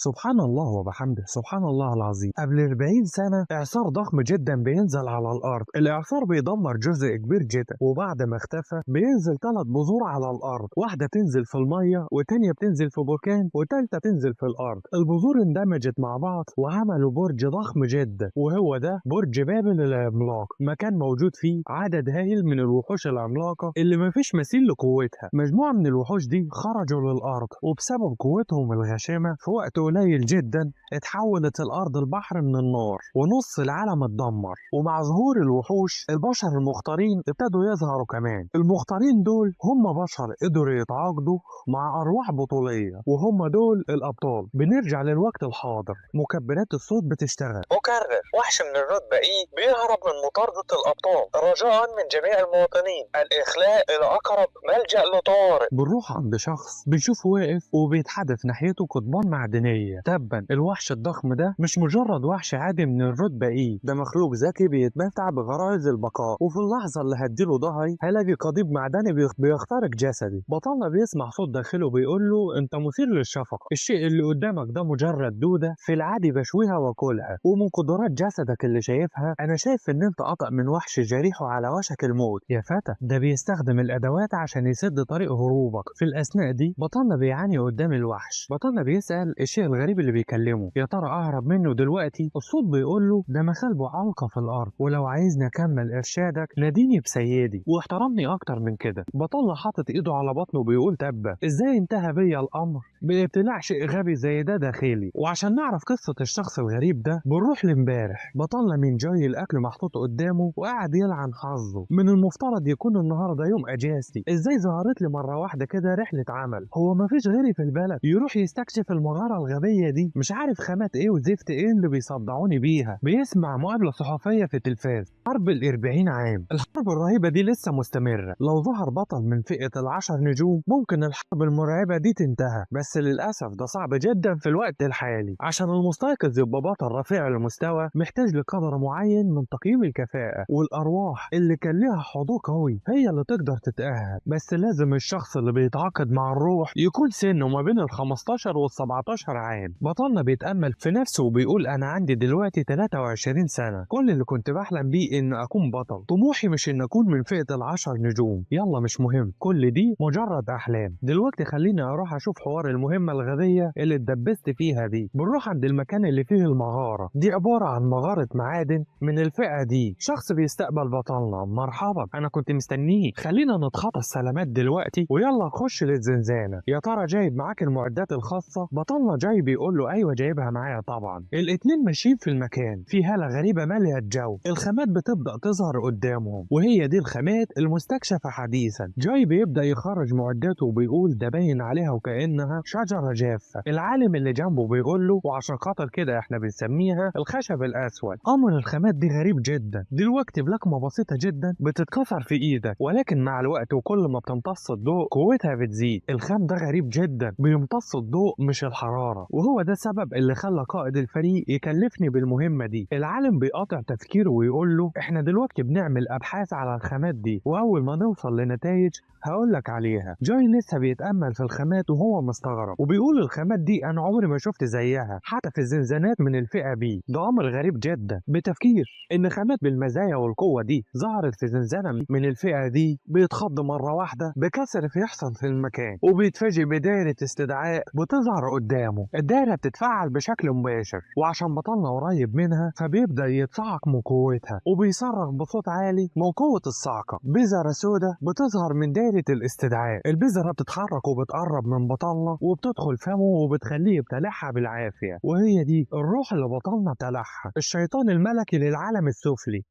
سبحان الله وبحمده، سبحان الله العظيم. قبل 40 سنة إعصار ضخم جدا بينزل على الأرض. الإعصار بيدمر جزء كبير جدا، وبعد ما اختفى بينزل 3 بذور على الأرض، واحدة تنزل في المية، وتانية بتنزل في بركان، وتالتة تنزل في الأرض. البذور اندمجت مع بعض وعملوا برج ضخم جدا، وهو ده برج بابل العملاق. مكان موجود فيه عدد هائل من الوحوش العملاقة اللي مفيش مثيل لقوتها. مجموعة من الوحوش دي خرجوا للأرض، وبسبب قوتهم الغاشمة في وقت قليل جدا اتحولت الأرض البحر من النار، ونص العالم اتدمر. ومع ظهور الوحوش البشر المختارين ابتدوا يظهروا كمان. المختارين دول هم بشر قدروا يتعاقدوا مع أرواح بطولية، وهم دول الأبطال. بنرجع للوقت الحاضر، مكبرات الصوت بتشتغل. مكرر وحش من الرتبة إي بيهرب من مطاردة الأبطال، رجاء من جميع المواطنين الإخلاء إلى أقرب ملجأ لطوارئ. بنروح عند شخص بنشوفه واقف وبيتحدف ناحيته قضبان معدنية. تبا الوحش الضخم ده مش مجرد وحش عادي من الرتبة إي، ده مخلوق ذكي بيتمتع بغرائز البقاء، وفي اللحظة اللي هديله ظهري هلاقي قضيب معدني بيخترق جسدي. بطلنا بيسمع صوت داخله بيقول له انت مثير للشفقة، الشيء اللي قدامك ده مجرد دودة، في العادي بشويها واكلها، ومن قدرات جسدك اللي شايفها انا شايف ان انت قطع من وحش جريح على وشك الموت يا فتى. ده بيستخدم الادوات عشان يسد طريق هروبك. في الاثناء دي بطلنا بيعاني قدام الوحش. بطلنا بيسأل الشيء الغريب اللي بيكلمه يا ترى اهرب منه دلوقتي. الصوت بيقول له ده مخالبه علقة في الارض، ولو عايزني اكمل ارشادك ناديني بسيدي واحترمني اكتر من كده. بطلنا حاطط ايده على بطنه بيقول تبا ازاي انتهى بيا الامر بابتلاع شيء غبي زي ده داخلي. وعشان نعرف قصة الشخص الغريب ده بنروح لامبارح. بطلنا من جاي الاكل محطوط قدامه وقاعد يلعن حظه. من المفترض يكون النهارده يوم اجازتي، ازاي ظهرت لي مرة واحدة كده رحلة عمل؟ هو مفيش غيري في البلد يروح يستكشف المغارة الغبية دي؟ مش عارف خامات ايه وزفت ايه اللي بيصدعوني بيها. بيسمع مقابلة صحفية في التلفاز. حرب ال40 عام، الحرب الرهيبة دي لسه مستمرة. لو ظهر بطل من فئة ال10 نجوم ممكن الحرب المرعبة دي تنتهي، بس للأسف ده صعب جدا في الوقت الحالي. عشان المستيقظ يبقى بطل رفيع المستوى محتاج لقدر معين من تقييم الكفاءة، والأرواح اللي كان لها حضور قوي هي اللي تقدر تتأهل. بس لازم الشخص اللي بيتعاقد مع الروح يكون سنه ما بين ال15 وال17 عام. بطلنا بيتأمل في نفسه وبيقول أنا عندي دلوقتي 23 سنة، كل اللي كنت بحلم بيه إن أكون بطل. طموحي مش إن أكون من فئة ال10 نجوم. يلا مش مهم، كل دي مجرد أحلام. دلوقتي خليني أروح أشوف حوار المهمة الغبية اللي اتدبست فيها دي. بنروح عند المكان اللي فيه المغارة دي، عبارة عن مغارة معادن من الفئة دي. شخص بيستقبل بطلنا مرحبا أنا كنت مستنيه، خلينا نتخطى السلامات دلوقتي ويلا نخش للزنزانة. يا ترى جايب معاك المعدات الخاصة؟ بطلنا جاي بيقول له أيوة جايبها معايا طبعا. الاتنين ماشيين في المكان، في هالة غريبة مالية الجو. الخامات بتبدأ تظهر قدامهم، وهي دي الخامات المستكشفة حديثا. جاي بيبدأ يخرج معداته وبيقول ده باين عليها وكأنها شجرة جافة. العالم اللي جنبه بيقول له وعشان خاطر كده احنا بنسميها الخشب الأسود. أمر الخامات دي غريب جدا. دلوقتي بلكمة بسيطة جدا بتتكسر في إيدك، ولكن مع الوقت وكل ما بتمتص الضوء قوتها بتزيد. الخام ده غريب جدا، بيمتص الضوء مش الحرارة، وهو ده السبب اللي خلى قائد الفريق يكلفني بالمهمة دي. العالم بيقاطع تفكيره ويقول له احنا دلوقتي بنعمل أبحاث على الخامات دي، وأول ما نوصل لنتائج هقولك عليها. جاي لسه بيتأمل في الخامات وهو مستغرب، وبيقول الخامات دي أنا عمري ما شفت زيها حتى في الزنزانات من الفئة بي. ده أمر غريب جدا. بتفكير إن خامات بالمزايا والقوة دي ظهرت في زنزانة من الفئة دي بيتخض مرة واحدة بكسر بيحصل في المكان، وبيتفاجئ بدايرة استدعاء بتظهر قدامه. الدايرة بتتفعل بشكل مباشر، وعشان بطلنا قريب منها فبيبدأ يتصعق من قوتها، وبيصرخ بصوت عالي من قوة الصعقة. بذرة سودة بتظهر من دايرة الاستدعاء. البذرة بتتحرك وبتقرب من بطلنا وبتدخل فمه وبتخليه يبتلعها بالعافية، وهي دي الروح اللي بطلنا ابتلعها، الشيطان الملكي للعالم السفلي.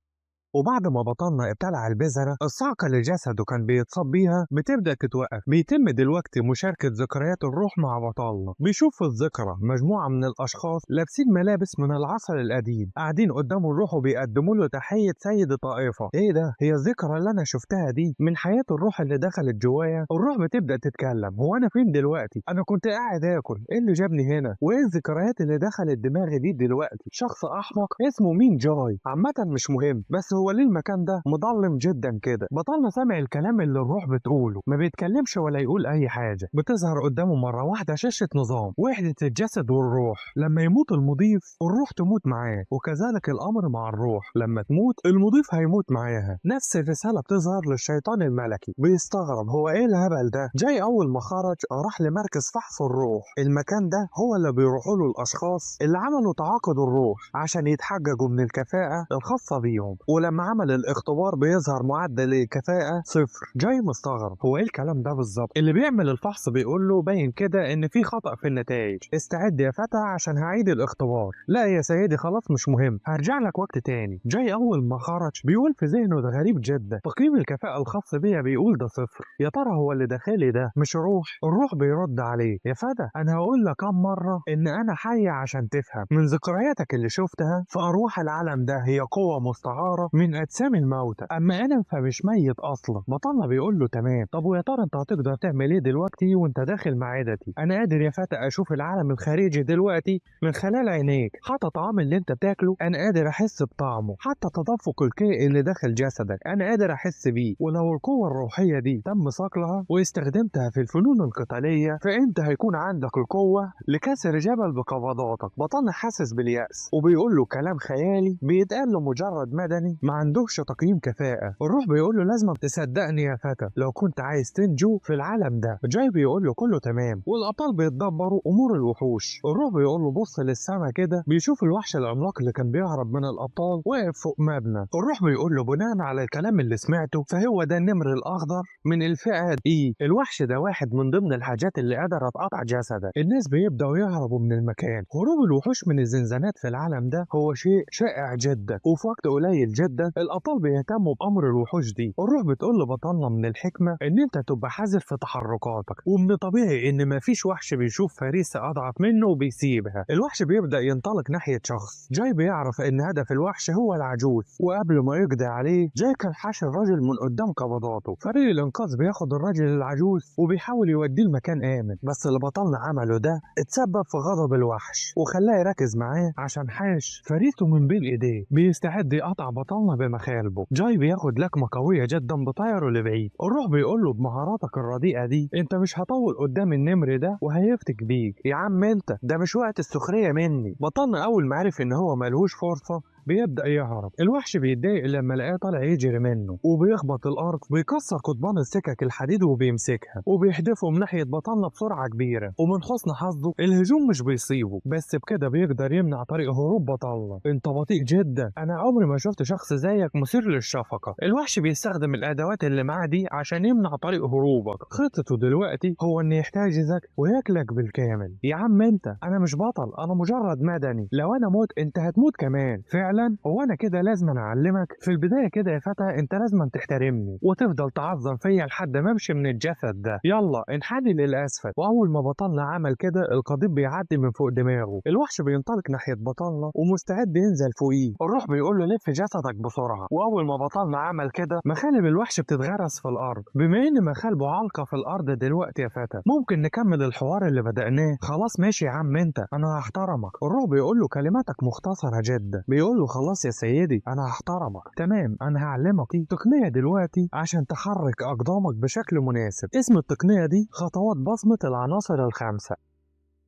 وبعد ما بطلنا ابتلع البذرة، الصعقة اللي جسده كان بيتصاب بيها بتبدأ تتوقف. بيتم دلوقتي مشاركة ذكريات الروح مع بطلنا. بيشوف في الذكرى مجموعة من الأشخاص لابسين ملابس من العصر القديم قاعدين قدام الروح وبيقدموا له تحية سيد الطائفة. ايه ده؟ هي الذكرى اللي انا شفتها دي من حياة الروح اللي دخلت جوايا. الروح بتبدأ تتكلم هو انا فين دلوقتي؟ انا كنت قاعد اكل، ايه اللي جابني هنا؟ وايه الذكريات اللي دخلت دماغي دي دلوقتي؟ شخص احمق اسمه مين جاي عامة مش مهم، بس هو هو ليه المكان ده مظلم جدا كده؟ بطلنا سامع الكلام اللي الروح بتقوله، ما بيتكلمش ولا يقول اي حاجه. بتظهر قدامه مره واحده شاشه نظام وحده الجسد والروح. لما يموت المضيف الروح تموت معاه، وكذلك الامر مع الروح، لما تموت المضيف هيموت معاها. نفس الرساله بتظهر للشيطان الملكي، بيستغرب هو ايه الهبل ده. جاي اول ما خرج راح لمركز فحص الروح. المكان ده هو اللي بيروحوا له الاشخاص اللي عملوا تعاقد الروح عشان يتحججوا من الكفاءه الخاصه بيهم، ولما عمل الاختبار بيظهر معدل الكفاءه 0. جاي مستغرب هو ايه الكلام ده بالظبط. اللي بيعمل الفحص بيقول له باين كده ان في خطأ في النتائج، استعد يا فتى عشان هعيد الاختبار. لا يا سيدي خلاص مش مهم، هرجع لك وقت تاني. جاي اول ما خرج بيقول في ذهنه ده غريب جدا، تقييم الكفاءة الخاص بيا بيقول ده 0. يا ترى هو اللي داخلي ده مش روح؟ الروح بيرد عليه يا فتى انا هقول لك كم مرة ان انا حي عشان تفهم. من ذكرياتك اللي شفتها فاروح العالم ده هي قوة مستعارة من اجسام الموتى، اما انا فمش ميت اصلا. بطلنا بيقول له تمام، طب ويا ترى انت هتقدر تعمل ايه دلوقتي وانت داخل معدتي؟ انا قادر يا فتى اشوف العالم الخارجي دلوقتي من خلال عينيك، حتى الطعام اللي انت بتاكله انا قادر احس بطعمه، حتى تدفق الكي اللي داخل جسدك انا قادر احس بيه. ولو القوة الروحية دي تم صقلها واستخدمتها في الفنون القتالية فانت هيكون عندك القوة لكسر جبل بقبضاتك. بطلنا حاسس باليأس وبيقول له كلام خيالي بيتقال له مجرد مدني ما عندوش تقييم كفاءة. الروح بيقول له لازم تصدقني يا فتى لو كنت عايز تنجو في العالم ده. جاي بيقول له كله تمام، والابطال بيتدبروا امور الوحوش. الروح بيقول له بص للسما كده، بيشوف الوحش العملاق اللي كان بيهرب من الابطال واقف فوق مبنى. الروح بيقول له بناء على الكلام اللي سمعته فهو ده النمر الاخضر من الفئه اي. الوحش ده واحد من ضمن الحاجات اللي قدرت تقطع جسدك. الناس بيبداوا يهربوا من المكان. هروب الوحوش من الزنزانات في العالم ده هو شيء شائع جدا، وفي وقت قليل جدا الابطال بيهتموا بامر الوحوش دي. الروح بتقول لبطلنا من الحكمه ان انت تبقى حذر في تحركاتك، ومن طبيعي ان مفيش وحش بيشوف فريسه اضعف منه وبيسيبها. الوحش بيبدا ينطلق ناحيه شخص. جاي بيعرف ان هدف الوحش هو العجوز، وقبل ما يقضي عليه جاي كان حاش الراجل من قدام قبضاته. فريق الانقاذ بياخد الراجل العجوز وبيحاول يوديه لمكان امن، بس اللي بطلنا عمله ده اتسبب في غضب الوحش وخلاه يركز معاه عشان حاش فريسه من بين ايديه. بيستعد يقطع بطلنا بمخالبه. جاي بياخد لكمه قويه جدا بطيره لبعيد. الروح بيقول له بمهاراتك الرديئه دي انت مش هطول قدام النمر ده وهيفتك بيك. يا عم انت ده مش وقت السخريه مني. بطلنا اول ما عرف ان هو ملهوش فرصه بيبدأ يهرب. الوحش بيتضايق لما لقاه طالع يجري منه وبيخبط الأرض، بيكسر قضبان السكك الحديد وبيمسكها وبيحدفه من ناحية بطلنا بسرعة كبيرة. ومن حسن حظه الهجوم مش بيصيبه، بس بكده بيقدر يمنع طريق هروب بطلنا. انت بطيء جدا، انا عمري ما شفت شخص زيك مثير للشفقة. الوحش بيستخدم الأدوات اللي معاه دي عشان يمنع طريق هروبك. خطته دلوقتي هو ان يحتاجزك وياكلك بالكامل. يا عم انت انا مش بطل، انا مجرد مدني، لو انا موت انت هتموت كمان. فعلا هو انا كده لازم اعلمك في البدايه كده يا فتى، انت لازم تحترمني وتفضل تعظم فيا لحد ما امشي من الجسد ده. يلا انحني للاسفل. واول ما بطلنا عمل كده القضيب بيعدي من فوق دماغه. الوحش بينطلق ناحيه بطلنا ومستعد ينزل فوقيه. الروح بيقول له لف جسدك بسرعه. واول ما بطلنا عمل كده مخالب الوحش بتتغرس في الارض. بما ان مخالبه علقه في الارض دلوقتي يا فتى ممكن نكمل الحوار اللي بدأناه؟ خلاص ماشي يا عم انت، انا هحترمك. الروح بيقول له كلماتك مختصره جدا. بيقول له خلاص يا سيدي انا هحترمك. تمام انا هعلمك تقنيه دلوقتي عشان تحرك اقدامك بشكل مناسب. اسم التقنيه دي خطوات بصمه العناصر الخمسه.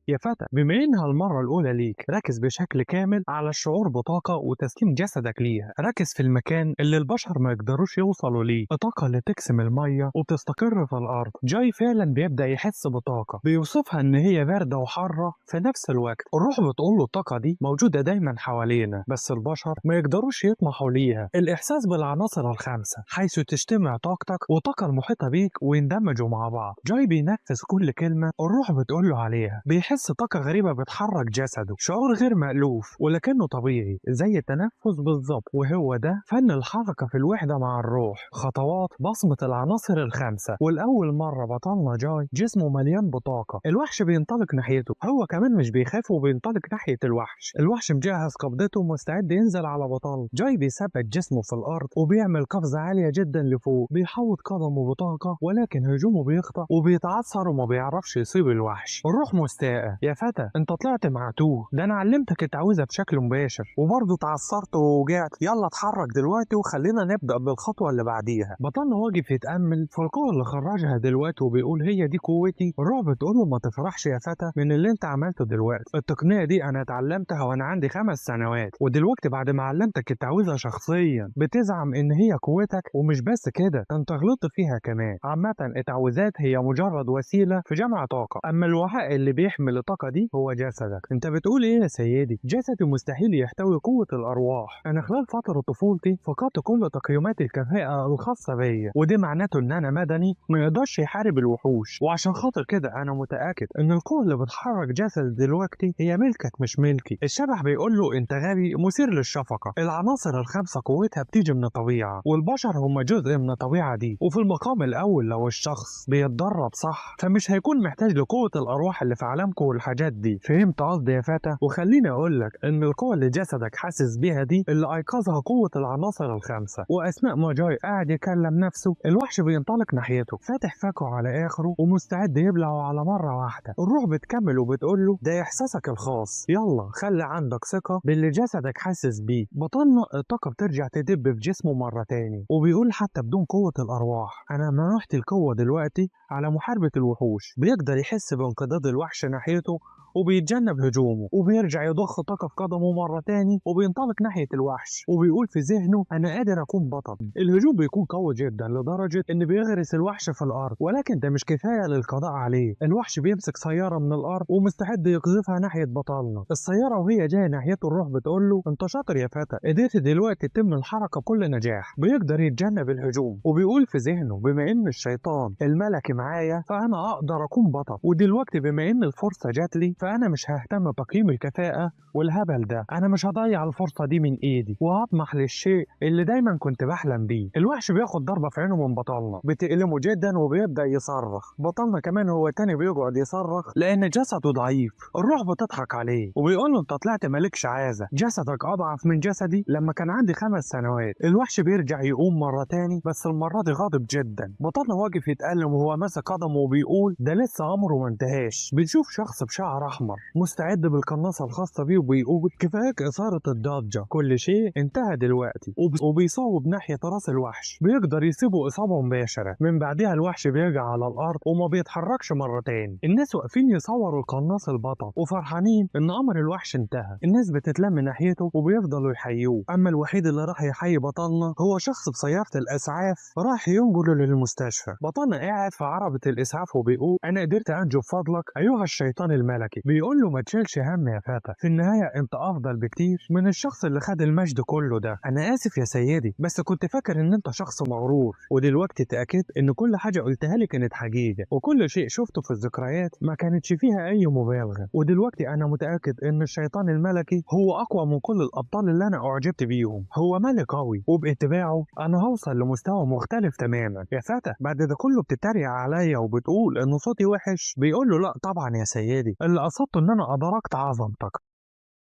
يا فتى بما انها المرة الأولى ليك ركز بشكل كامل على الشعور بطاقة وتسليم جسدك ليها. ركز في المكان اللي البشر ما يقدروش يوصلوا ليه، الطاقة اللي تقسم المية وبتستقر في الأرض. جاي فعلا بيبدأ يحس بطاقة بيوصفها إن هي باردة وحارة في نفس الوقت. الروح بتقول له الطاقة دي موجودة دايما حوالينا بس البشر ما يقدروش يطمحوا ليها. الإحساس بالعناصر الخمسة حيث تجتمع طاقتك والطاقة المحيطة بيك ويندمجوا مع بعض. جاي بينفذ كل كلمة الروح بتقول له عليها. بيحس طاقة غريبة بتحرك جسده، شعور غير مألوف ولكنه طبيعي زي التنفس بالظبط. وهو ده فن الحركة في الوحدة مع الروح. خطوات بصمة العناصر الخمسة. والأول مرة بطلنا جاي جسمه مليان بطاقة. الوحش بينطلق ناحيته، هو كمان مش بيخاف وبينطلق ناحية الوحش. الوحش مجهز قبضته ومستعد ينزل على بطل. جاي بيثبت جسمه في الأرض وبيعمل قفزة عالية جدا لفوق. بيحوط قدمه بطاقة ولكن هجومه بيخطأ وبيتعثر وما بيعرفش يصيب الوحش. الروح مستاء بقى يا فتى انت طلعت معتوه، ده انا علمتك التعويذه بشكل مباشر وبرضه اتعثرت ووجعت. يلا اتحرك دلوقتي وخلينا نبدا بالخطوه اللي بعديها. بطلنا واقف يتامل في القوه اللي خرجها دلوقتي وبيقول هي دي قوتي. الرعب بتقول له ما تفرحش يا فتى من اللي انت عملته دلوقتي، التقنيه دي انا اتعلمتها وانا عندي 5 سنوات، ودلوقتي بعد ما علمتك التعويذه شخصيا بتزعم ان هي قوتك. ومش بس كده، ده انت غلطت فيها كمان. عامه التعويذات هي مجرد وسيله في جمع طاقه، اما الوعاء اللي بيحمل الطاقه دي هو جسدك. انت بتقول ايه يا سيدي؟ جسدي مستحيل يحتوي قوه الارواح. انا خلال فتره طفولتي فقدت كل تقييمات الكفاءه الخاصه بيا، وده معناته ان انا مدني ما يقدرش يحارب الوحوش. وعشان خاطر كده انا متاكد ان القوه اللي بتحرك جسد دلوقتي هي ملكك مش ملكي. الشبح بيقول له انت غبي مثير للشفقه. العناصر ال5 قوتها بتيجي من الطبيعه، والبشر هم جزء من الطبيعه دي. وفي المقام الاول لو الشخص بيتدرب صح فمش هيكون محتاج لقوه الارواح اللي في عالمكم والحاجات دي. فهمت قصدي يا فتى؟ وخليني اقول لك ان القوه اللي جسدك حاسس بيها دي اللي ايقظها قوه العناصر ال5. واثناء ما جاي قاعد يكلم نفسه الوحش بينطلق ناحيته فاتح فاكه على اخره ومستعد يبلعه على مره واحده. الروح بتكمل وبتقول له ده احساسك الخاص، يلا خلي عندك ثقه باللي جسدك حاسس بيه. بطلنا الطاقه بترجع تدب في جسمه مره تاني وبيقول حتى بدون قوه الارواح انا منحت القوه دلوقتي على محاربه الوحوش. بيقدر يحس بانقضاض الوحش ناحيته وبيتجنب هجومه وبيرجع يضخ طاقة في قدمه مرة تاني وبينطلق ناحية الوحش وبيقول في ذهنه أنا قادر أكون بطل. الهجوم بيكون قوي جدا لدرجة إن بيغرس الوحش في الأرض، ولكن ده مش كفاية للقضاء عليه. الوحش بيمسك سيارة من الأرض ومستعد يقذفها ناحية بطلنا. السيارة وهي جاية ناحيته الروح بتقول له أنت شاطر يا فتى، قدرت دلوقتي تتم الحركة بكل نجاح. بيقدر يتجنب الهجوم وبيقول في ذهنه بما إن الشيطان الملكي معايا فأنا أقدر أكون بطل، ودلوقتي بما إن الفرصة جات لي فأنا مش ههتم بتقييم الكفاءة والهبل ده. أنا مش هضيع الفرصة دي من إيدي وهطمح للشيء اللي دايما كنت بحلم بيه. الوحش بياخد ضربة في عينه من بطلنا بتألمه جدا وبيبدأ يصرخ. بطلنا كمان هو تاني بيقعد يصرخ لأن جسده ضعيف. الروح بتضحك عليه وبيقول له أنت طلعت مالكش عازة، جسدك أضعف من جسدي لما كان عندي 5 سنوات. الوحش بيرجع يقوم مرة تاني بس المرة دي غاضب جدا. بطلنا واقف يتألم وهو ماسك قدمه وبيقول ده لسه أمره ما انتهاش. بنشوف شخص بشعر أحمر مستعد بالقناصة الخاصة بيه وبيقول كفاية إثارة الضجة، كل شيء انتهى دلوقتي. وبيصوب ناحية راس الوحش بيقدر يسيبه إصابة مباشرة. من بعدها الوحش بيرجع على الأرض وما بيتحركش مرة تاني. الناس واقفين يصوروا القناص البطل وفرحانين إن أمر الوحش انتهى. الناس بتتلم ناحيته وبيفضلوا يحيوه. أما الوحيد اللي راح يحيي بطلنا هو شخص بسيارة الإسعاف راح ينقله للمستشفى. بطلنا قاعد في عربة الإسعاف وبيقول أنا قدرت أنجو بفضلك أيها الشيطان الملكي. بيقول له ما تشيلش هم يا فتى، في النهاية انت افضل بكتير من الشخص اللي خد المجد كله ده. انا اسف يا سيدي بس كنت فاكر ان انت شخص مغرور، ودلوقتي اتأكدت ان كل حاجة قلتها لي كانت حقيقة وكل شيء شفته في الذكريات ما كانتش فيها اي مبالغة. ودلوقتي انا متأكد ان الشيطان الملكي هو اقوى من كل الابطال اللي انا اعجبت بيهم. هو ملك قوي وباتباعه انا هوصل لمستوى مختلف تماما. يا فتى بعد ده كله بتتريق عليا وبتقول ان صوتي وحش. بيقول له لا طبعا يا سيدي، اللي قصدته ان انا ادركت عظمتك.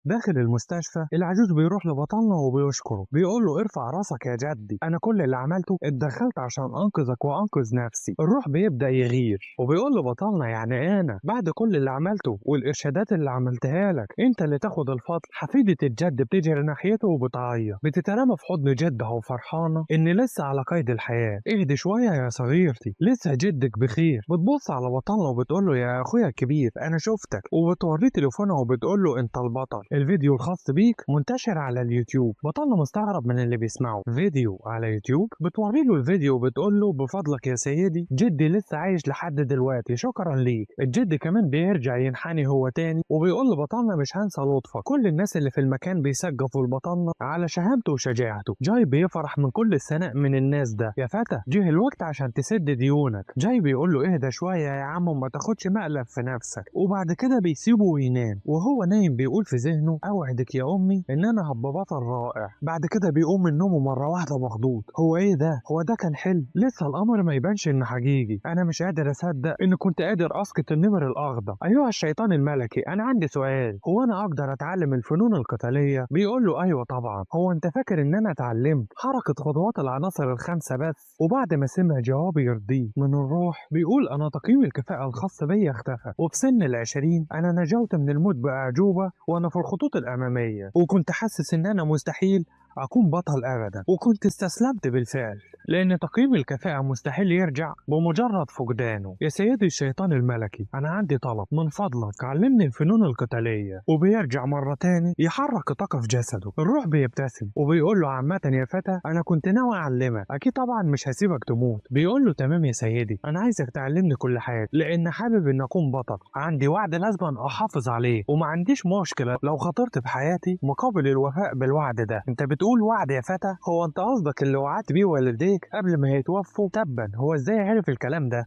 داخل المستشفى العجوز بيروح لبطلنا وبيشكره. بيقول له ارفع راسك يا جدي، انا كل اللي عملته اتدخلت عشان انقذك وانقذ نفسي. الروح بيبدا يغير وبيقول لبطلنا يعني انا بعد كل اللي عملته والارشادات اللي عملتها لك انت اللي تاخد الفضل. حفيدة الجد بتجري ناحيته وبتعيط، بتترمى في حضن جدها وفرحانه ان لسه على قيد الحياه. اهدي شويه يا صغيرتي لسه جدك بخير. بتبص على بطلنا وبتقول له يا اخويا الكبير انا شفتك، وبتوريه تليفونها وبتقول له انت البطل. الفيديو الخاص بيك منتشر على اليوتيوب. بطلنا مستغرب من اللي بيسمعه. فيديو على يوتيوب؟ بتوري له الفيديو وبتقول له بفضلك يا سيدي جدي لسه عايش لحد دلوقتي، شكرا ليك. الجد كمان بيرجع ينحني هو تاني وبيقول لبطلنا مش هنسى لطفك. كل الناس اللي في المكان بيسقفوا لبطلنا على شهامته وشجاعته. جاي بيفرح من كل الثناء من الناس ده. يا فتى جه الوقت عشان تسد ديونك. جاي بيقول له اهدى شويه يا عم وما تاخدش مقلب في نفسك، وبعد كده بيسيبه وينام. وهو نايم بيقول في ذهنه ذهنه اوعدك يا امي ان انا هبقى بطل رائع. بعد كده بيقوم من نومه مره واحده مخضوض. هو ايه ده؟ هو ده كان حلم؟ لسه الامر ما يبانش انه حقيقي. انا مش قادر اصدق ان كنت قادر اسقط النمر الاخضر. ايها الشيطان الملكي، انا عندي سؤال، هو انا اقدر اتعلم الفنون القتاليه؟ بيقول له ايوه طبعا. هو انت فاكر ان انا اتعلمت حركه خطوات العناصر الخمسه بس؟ وبعد ما سمع جواب يرضيه من الروح بيقول انا تقييم الكفاءه الخاص بيا اختفى، وفي سن ال20 انا نجوت من الموت باعجوبه وانا في الخطوط الاماميه، وكنت حاسس ان انا مستحيل أكون بطل أبدا، وكنت استسلمت بالفعل لأن تقييم الكفاءة مستحيل يرجع بمجرد فقدانه. يا سيدي الشيطان الملكي، أنا عندي طلب من فضلك، علمني الفنون القتالية. وبيرجع مرة تاني يحرك طاقة في جسده. الروح بيبتسم وبيقول له عامة يا فتى أنا كنت ناوي أعلمك، أكيد طبعا مش هسيبك تموت. بيقول له تمام يا سيدي، أنا عايزك تعلمني كل حاجة لأن حابب إن أكون بطل. عندي وعد لازم أحافظ عليه، وما عنديش مشكلة لو خاطرت بحياتي مقابل الوفاء بالوعد ده. أنت بتقول وعد يا فتى؟ هو انت قصدك اللي وعدت بيه والديك قبل ما يتوفوا؟ تبا هو ازاي عرف الكلام ده؟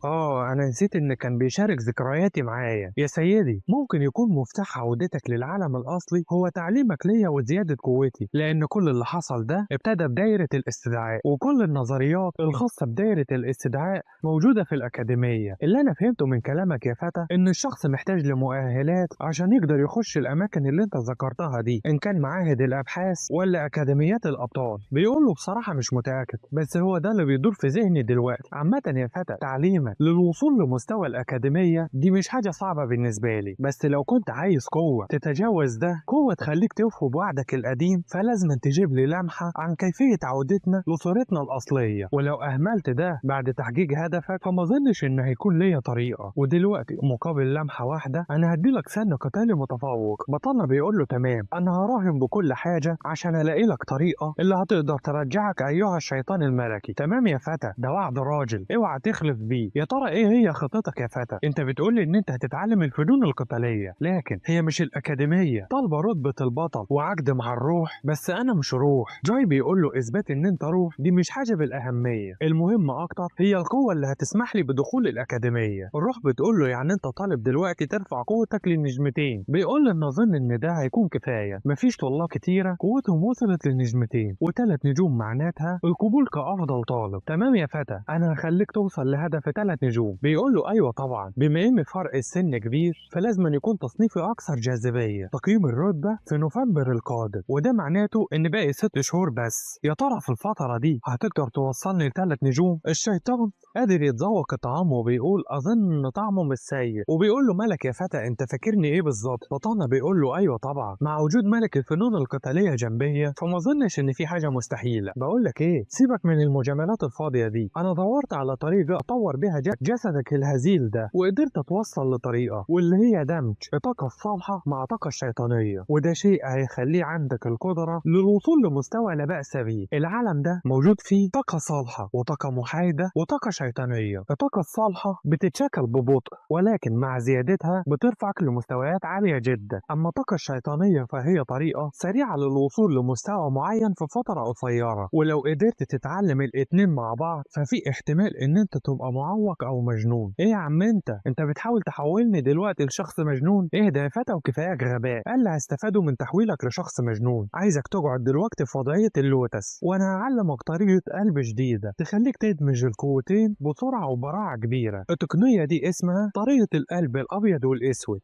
انا نسيت ان كان بيشارك ذكرياتي معايا. يا سيدي ممكن يكون مفتاح عودتك للعالم الاصلي هو تعليمك ليا وزيادة قوتي، لان كل اللي حصل ده ابتدى بدايرة الاستدعاء، وكل النظريات الخاصة بدايرة الاستدعاء موجودة في الأكاديمية. اللي أنا فهمته من كلامك يا فتى إن الشخص محتاج لمؤهلات عشان يقدر يخش الأماكن اللي أنت ذكرتها دي، إن كان معاهد الأبحاث ولا أكاديميات الأبطال. بيقول له بصراحة مش متأكد، بس هو ده اللي بيدور في ذهني دلوقتي. عامة يا فتى، تعليمك للوصول لمستوى الأكاديمية دي مش حاجة صعبة بالنسبة لي، بس لو كنت عايز قوة تتجاوز ده، قوة تخليك توفي بوعدك القديم، فلازم تجيب لي لمحة عن كيفية عودتنا لصورتنا الأصلية. ولو أهملت ده بعد تحقيق هدفك فما ظنش إن هيكون ليا طريقة. ودلوقتي مقابل لمحة واحدة أنا هديلك سن قتالي متفوق. بطلنا بيقول له تمام، أنا هراهن بكل حاجة عشان ألاقي لك طريقة اللي هتقدر ترجعك أيها الشيطان الملكي. تمام يا فتى، ده وعد راجل، اوعى تخلف بيه. يا ترى إيه هي خطتك يا فتى؟ أنت بتقولي إن أنت هتتعلم الفنون القتالية، لكن هي مش الأكاديمية طالبة رتبة البطل وعقد مع الروح، بس أنا مش روح. جاي بيقول له إثبات إن أنت روح دي مش حاجة بالأهمية، المهم أكتر هي القوة اللي هتسمح لي بدخول الأكاديمية. الروح بتقول له يعني أنت طالب دلوقتي ترفع قوتك للنجمتين. بيقول له نظن إن ده هيكون كفاية، مفيش طلاب كتيرة قوتهم وصلت للنجمتين، و3 نجوم معناتها القبول كأفضل طالب. تمام يا فتى، أنا هخليك توصل لهدف 3 نجوم. بيقول له أيوة طبعا، بما إن فرق السن كبير فلازم يكون تصنيفي أكثر جاذبية. تقييم الرتبة في نوفمبر القادم، وده معناته إن باقي 6 شهور بس. يا ترى في الفترة دي هتقدر توصلني ل3 نجوم؟ الشيطان قادر يتذوق الطعام وبيقول أظن إن طعمه مش سيء. وبيقول له ملك يا فتى، أنت فاكرني إيه بالظبط؟ بطانة بيقول له أيوة طبعا، مع وجود ملك الفنون القتالية جنبية فما أظنش إن في حاجة مستحيلة. بقول لك إيه، سيبك من المجاملات الفاضية دي، أنا دورت على طريقة أطور بيها جسدك الهزيل ده، وقدرت أتوصل لطريقة واللي هي دمج الطاقة الصالحة مع الطاقة الشيطانية، وده شيء هيخليه عندك القدرة للوصول لمستوى لا بأس به. العالم ده موجود فيه طاقة صالحة وطاقة محايدة وطاقة شيطانية. الطاقة الصالحة بتتشكل ببطء، ولكن مع زيادتها بترفعك لمستويات عالية جدا. أما الطاقة الشيطانية فهي طريقة سريعة للوصول لمستوى معين في فترة قصيرة، ولو قدرت تتعلم الاتنين مع بعض ففي احتمال ان انت تبقى معوق او مجنون. ايه يا عم انت بتحاول تحولني دلوقتي لشخص مجنون؟ اهدى يا فتى وكفاية غباء. قال لي هستفادوا من تحويلك لشخص مجنون. عايزك تقعد دلوقتي في وضعية اللوتس، وانا هعلمك طريقة قلب جديدة تخليك تدمج القوتين بسرعة وبراعة كبيرة. التقنية دي اسمها طريقة القلب الابيض والاسود.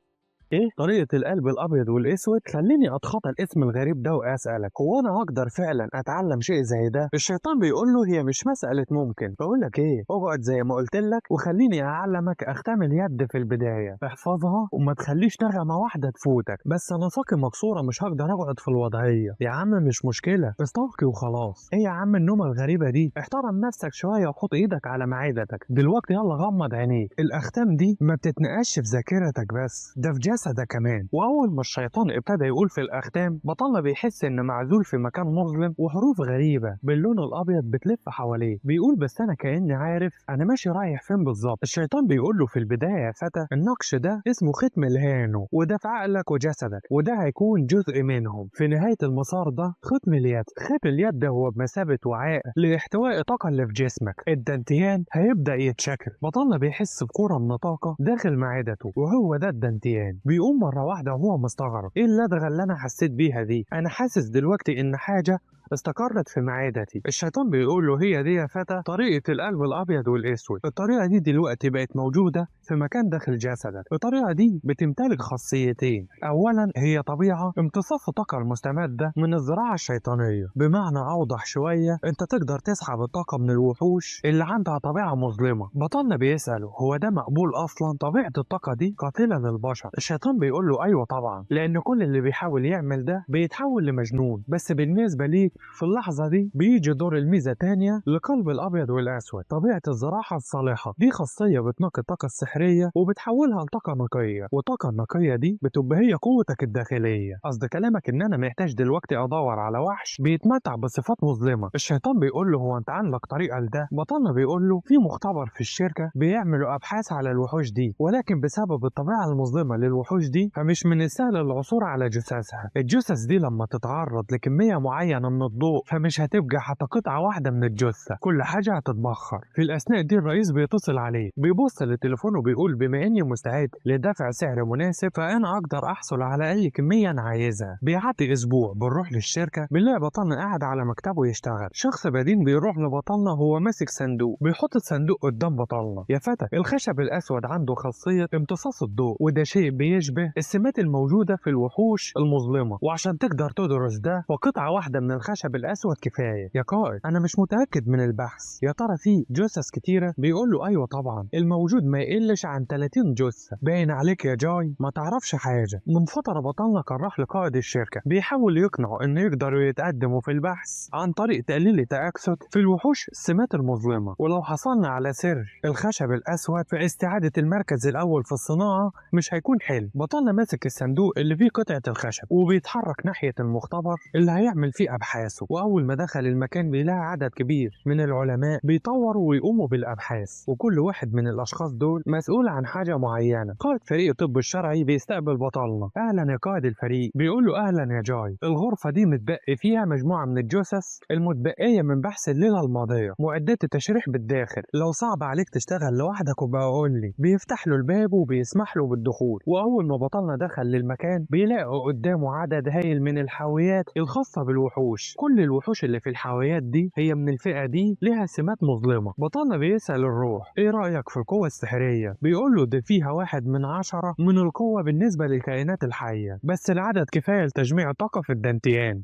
ايه طريقة القلب الابيض والاسود؟ خليني اتخطى الاسم الغريب ده واسألك، هو انا هقدر فعلا اتعلم شيء زي ده؟ الشيطان بيقول له هي مش مسألة ممكن. بقول لك ايه، اقعد زي ما قلت لك وخليني اعلمك اختام اليد في البداية. احفظها وما تخليش نغمة واحدة تفوتك. بس انا ساقي مكسورة مش هقدر اقعد في الوضعية. يا عم مش مشكلة، استلقي وخلاص. ايه يا عم النومة الغريبة دي؟ احترم نفسك شوية وحط ايدك على معدتك دلوقتي، يلا غمض عينيك. الاختام دي ما بتتنقش في ذاكرتك بس، ده في جسدك كمان. واول ما الشيطان ابتدى يقول في الاختام، بطلنا بيحس ان معزول في مكان مظلم وحروف غريبة باللون الابيض بتلف حواليه. بيقول بس انا كأني عارف انا ماشي رايح فين بالظبط. الشيطان بيقول له في البداية يا فتى، النقش ده اسمه ختم الهانو، وده في عقلك وجسدك، وده هيكون جزء منهم. في نهاية المسار ده ختم اليد. ختم اليد ده هو بمثابة وعاء لاحتواء الطاقة اللي في جسمك. الدنتيان هيبدأ يتشكل. بطلنا بيحس بكرة من طاقة داخل معدته، وهو ده الدنتيان. بيقوم مرة واحدة وهو مستغرب، ايه اللدغة اللي انا حسيت بيها دي؟ انا حاسس دلوقتي ان حاجة استقرت في معدتي. الشيطان بيقول له هي دي يا فتى طريقة القلب الأبيض والأسود. الطريقة دي دلوقتي بقت موجودة في مكان داخل جسدك. الطريقة دي بتمتلك خاصيتين. أولا هي طبيعة امتصاص الطاقة المستمدة من الزراعة الشيطانية. بمعنى أوضح شوية، أنت تقدر تسحب الطاقة من الوحوش اللي عندها طبيعة مظلمة. بطلنا بيسأله هو ده مقبول أصلا؟ طبيعة الطاقة دي قاتلة للبشر. الشيطان بيقول له أيوة طبعا، لأن كل اللي بيحاول يعمل ده بيتحول لمجنون. بس بالنسبة ليك في اللحظة دي بيجي دور الميزة تانية لقلب الأبيض والأسود. طبيعة الزراعة الصالحة دي خاصية بتنقي الطاقة السحرية وبتحولها لطاقة نقية، والطاقة النقية دي بتبقى هي قوتك الداخلية. قصد كلامك إن أنا محتاج دلوقتي أدور على وحش بيتمتع بصفات مظلمة. الشيطان بيقول له هو أنت عندك طريقة لده؟ بطلنا بيقول له في مختبر في الشركة بيعملوا أبحاث على الوحوش دي، ولكن بسبب الطبيعة المظلمة للوحوش دي فمش من السهل العثور على جثثها. الجثث دي لما تتعرض لكمية معينة من الضوء فمش هتبقى حتى قطعة واحدة من الجثة، كل حاجة هتتبخر. في الأثناء دي الرئيس بيتصل عليه، بيبص للتليفون وبيقول بما إني مستعد لدفع سعر مناسب فأنا أقدر أحصل على أي كمية أنا عايزها. بيعدي أسبوع بنروح للشركة بنلاقي بطلنا قاعد على مكتبه يشتغل. شخص بدين بيروح لبطلنا هو ماسك صندوق، بيحط الصندوق قدام بطلنا. يا فتى الخشب الأسود عنده خاصية امتصاص الضوء، وده شيء بيشبه السمات الموجودة في الوحوش المظلمة، وعشان تقدر تدرس ده فقطعة واحدة من الخشب الأسود كفاية. يا قائد أنا مش متأكد من البحث، يا ترى في جثث كتيرة؟ بيقول له أيوة طبعا، الموجود ما يقلش عن 30 جثة. باين عليك يا جاي ما تعرفش حاجة. من فترة بطلنا كان راح لقائد الشركة بيحاول يقنعه إن يقدروا يتقدموا في البحث عن طريق تقليل التأكسد في الوحوش السمات المظلمة، ولو حصلنا على سر الخشب الأسود في استعادة المركز الأول في الصناعة مش هيكون حلو. بطلنا ماسك الصندوق اللي فيه قطعة الخشب وبيتحرك ناحية المختبر اللي هيعمل فيه أبحاثه، وأول ما دخل المكان بيلاقي عدد كبير من العلماء بيطوروا ويقوموا بالأبحاث، وكل واحد من الأشخاص دول مسؤول عن حاجة معينة. قائد فريق الطب الشرعي بيستقبل بطلنا. أهلا يا قائد الفريق. بيقول له أهلا يا جاي، الغرفة دي متبقي فيها مجموعة من الجثث المتبقية من بحث الليلة الماضية، معدات التشريح بالداخل، لو صعب عليك تشتغل لوحدك وبقى قول لي. بيفتح له الباب وبيسمح له بالدخول، وأول ما بطلنا دخل للمكان بيلاقوا قدامه عدد هائل من الحاويات الخاصة بالوحوش. كل الوحوش اللي في الحاويات دي هي من الفئة دي لها سمات مظلمة. بطلنا بيسأل الروح ايه رأيك في القوة السحرية؟ بيقول له ده فيها 1 من 10 من القوة بالنسبة للكائنات الحية، بس العدد كفاية لتجميع طاقة في الدنتيان.